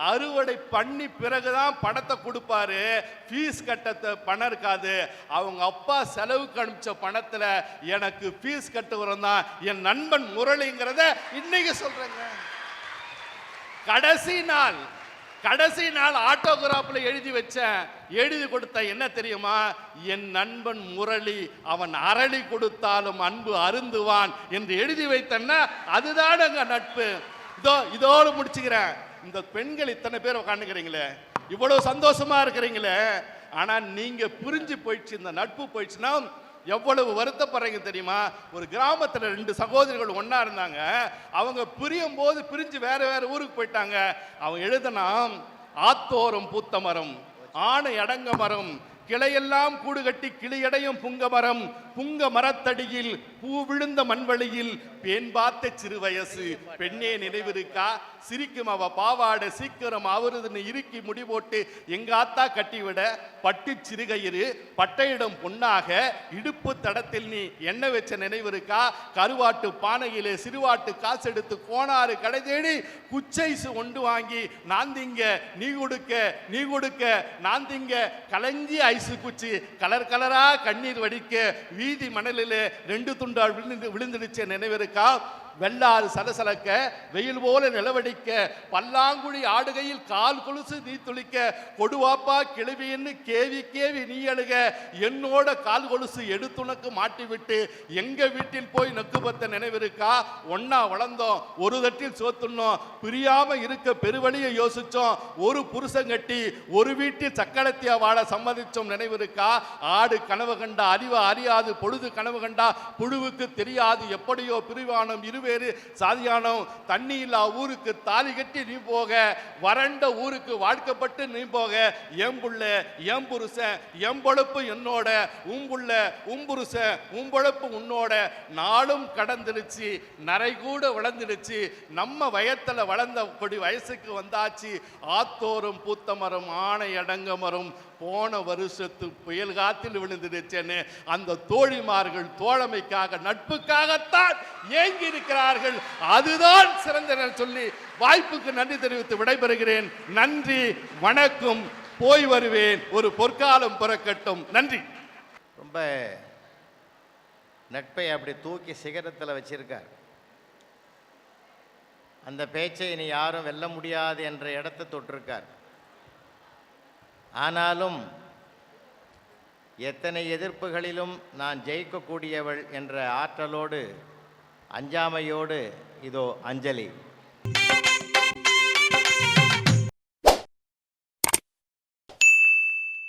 அறுவடை பண்ணி பிறகுதான் பணத்தை கொடுப்பாரு, ஃபீஸ் கட்ட பணம் இருக்காது. அவங்க அப்பா செலவுக்கு அனுப்பிச்ச பணத்துல எனக்கு ஃபீஸ் கட்டுவரம் தான் என் நண்பன் முரளிங்கிறத இன்னைக்கு சொல்றேங்க. கடைசி நாள் ஆட்டோகிராஃப்ல எழுதி வச்சேன், எழுதி கொடுத்த என்ன தெரியுமா? என் நண்பன் முரளி, அவன் அரளி கொடுத்தாலும் அன்பு அருந்துவான் என்று எழுதி வைத்தன்னா அதுதானங்க நட்பு. இதோடு முடிச்சுக்கிறேன். இந்த பெண்கள் இத்தனை பேர் உட்காந்துக்கிறீங்களே, இவ்வளவு சந்தோஷமா இருக்கிறீங்களே, ஆனா நீங்க பிரிஞ்சு போயிடுச்சு, இந்த நட்பு போயிடுச்சுன்னா எவ்வளவு வருத்தப்படுறீங்க தெரியுமா? ஒரு கிராமத்தில் 2 சகோதரிகள் ஒன்னா இருந்தாங்க. அவங்க பிரியும் போது பிரிஞ்சு வேற ஊருக்கு போயிட்டாங்க. அவங்க எழுதினாம், ஆத்தோரம் பூத்த மரம், ஆணை அடங்க மரம், கிளையெல்லாம் கூடு கட்டி கிளியடையும் புங்க மரம், புங்க மரத்தடியில் பூ விழுந்த மண்வெளியில் பெண் பார்த்த சிறு வயசு பெண்ணே நினைவிருக்கா? சிரிக்கும் அவ பாவாடை சீக்கிரம் அவருதுன்னு இறுக்கி முடி போட்டு எங்க ஆத்தா கட்டிவிட, பட்டு சிறுகயிறு பட்டையிடம் பொன்னாக இடுப்பு தடத்தில் நீ எண்ணெய் வச்ச நினைவிருக்கா? கருவாட்டு பானையிலே சிறுவாட்டு காசு எடுத்து கோணாறு கடை தேடி குச்சைசு ஒன்று வாங்கி நான் திங்க நீ கொடுக்க நான் திங்க கலஞ்சி ஐசு குச்சி கலர் கலரா கண்ணீர் வடிக்க வீதி மணலிலே 2 துண்டால் விழுந்துடுச்ச நினைவிருக்கா? வெள்ளாறு சலசலக்க வெயில் போல நிலவடிக்க பல்லாங்குழி ஆடுகையில் கால் கொலுசு நீ துளிக்க கொடுவாப்பா கிளவின்னு கேவி நீ அழுக என்னோட கால் கொலுசு எடுத்துனக்கு மாட்டிவிட்டு எங்க வீட்டில் போய் நக்கு பத்த நினைவிருக்கா? ஒன்னா வளர்ந்தோம், ஒரு தட்டில் சோத்துனோம், பிரியாம இருக்க பெருவழியை யோசிச்சோம், ஒரு புருஷன் கட்டி ஒரு வீட்டில் சக்கரத்தியா வாழ சம்மதிச்சோம் நினைவிருக்கா? ஆடு கனவு கண்டா அறியாது, பொழுது கனவு கண்டா புழுவுக்கு தெரியாது, எப்படியோ பிரிவானம் இருவேறு சாதியானம், தண்ணி இல்லா ஊருக்கு தாலி கட்டி நீ போக, வறண்ட ஊருக்கு வாழ்க்கப்பட்டு நீ போக, எம்புள்ள எம்புருஷன் எம்பொழப்பு என்னோட, உம்புள்ள உம்புருஷன் உம்பொழப்பு உன்னோட, நாளும் கடந்துடுச்சு நரை கூட வளர்ந்துடுச்சு, நம்ம வயத்துல வளர்ந்த கொடி வயசுக்கு வந்தாச்சு, ஆத்தோறும் பூத்த மரம் ஆணை அடங்க மரம் போன வருஷத்து புயல் காத்தில் விழுந்துடுச்சேன்னு அந்த தோழிமார்கள் தோழமைக்காக நட்புக்காகத்தான் ஏங்கி இருக்கிறார்கள். அதுதான் சிறந்த சொல்லி வாய்ப்புக்கு நன்றி தெரிவித்து விடைபெறுகிறேன். நன்றி, வணக்கம், போய் வருவேன், ஒரு பொற்காலம் பிறக்கட்டும். நன்றி. ரொம்ப நட்பை அப்படி தூக்கி சிகரத்தில் வச்சிருக்கார். அந்த பேச்சை இனி யாரும் வெல்ல முடியாது என்ற இடத்தை தொட்டிருக்கார். ஆனாலும் எத்தனை எதிர்ப்புகளிலும் நான் ஜெயிக்கக்கூடியவள் என்ற ஆற்றலோடு அஞ்சாமையோடு இதோ அஞ்சலி.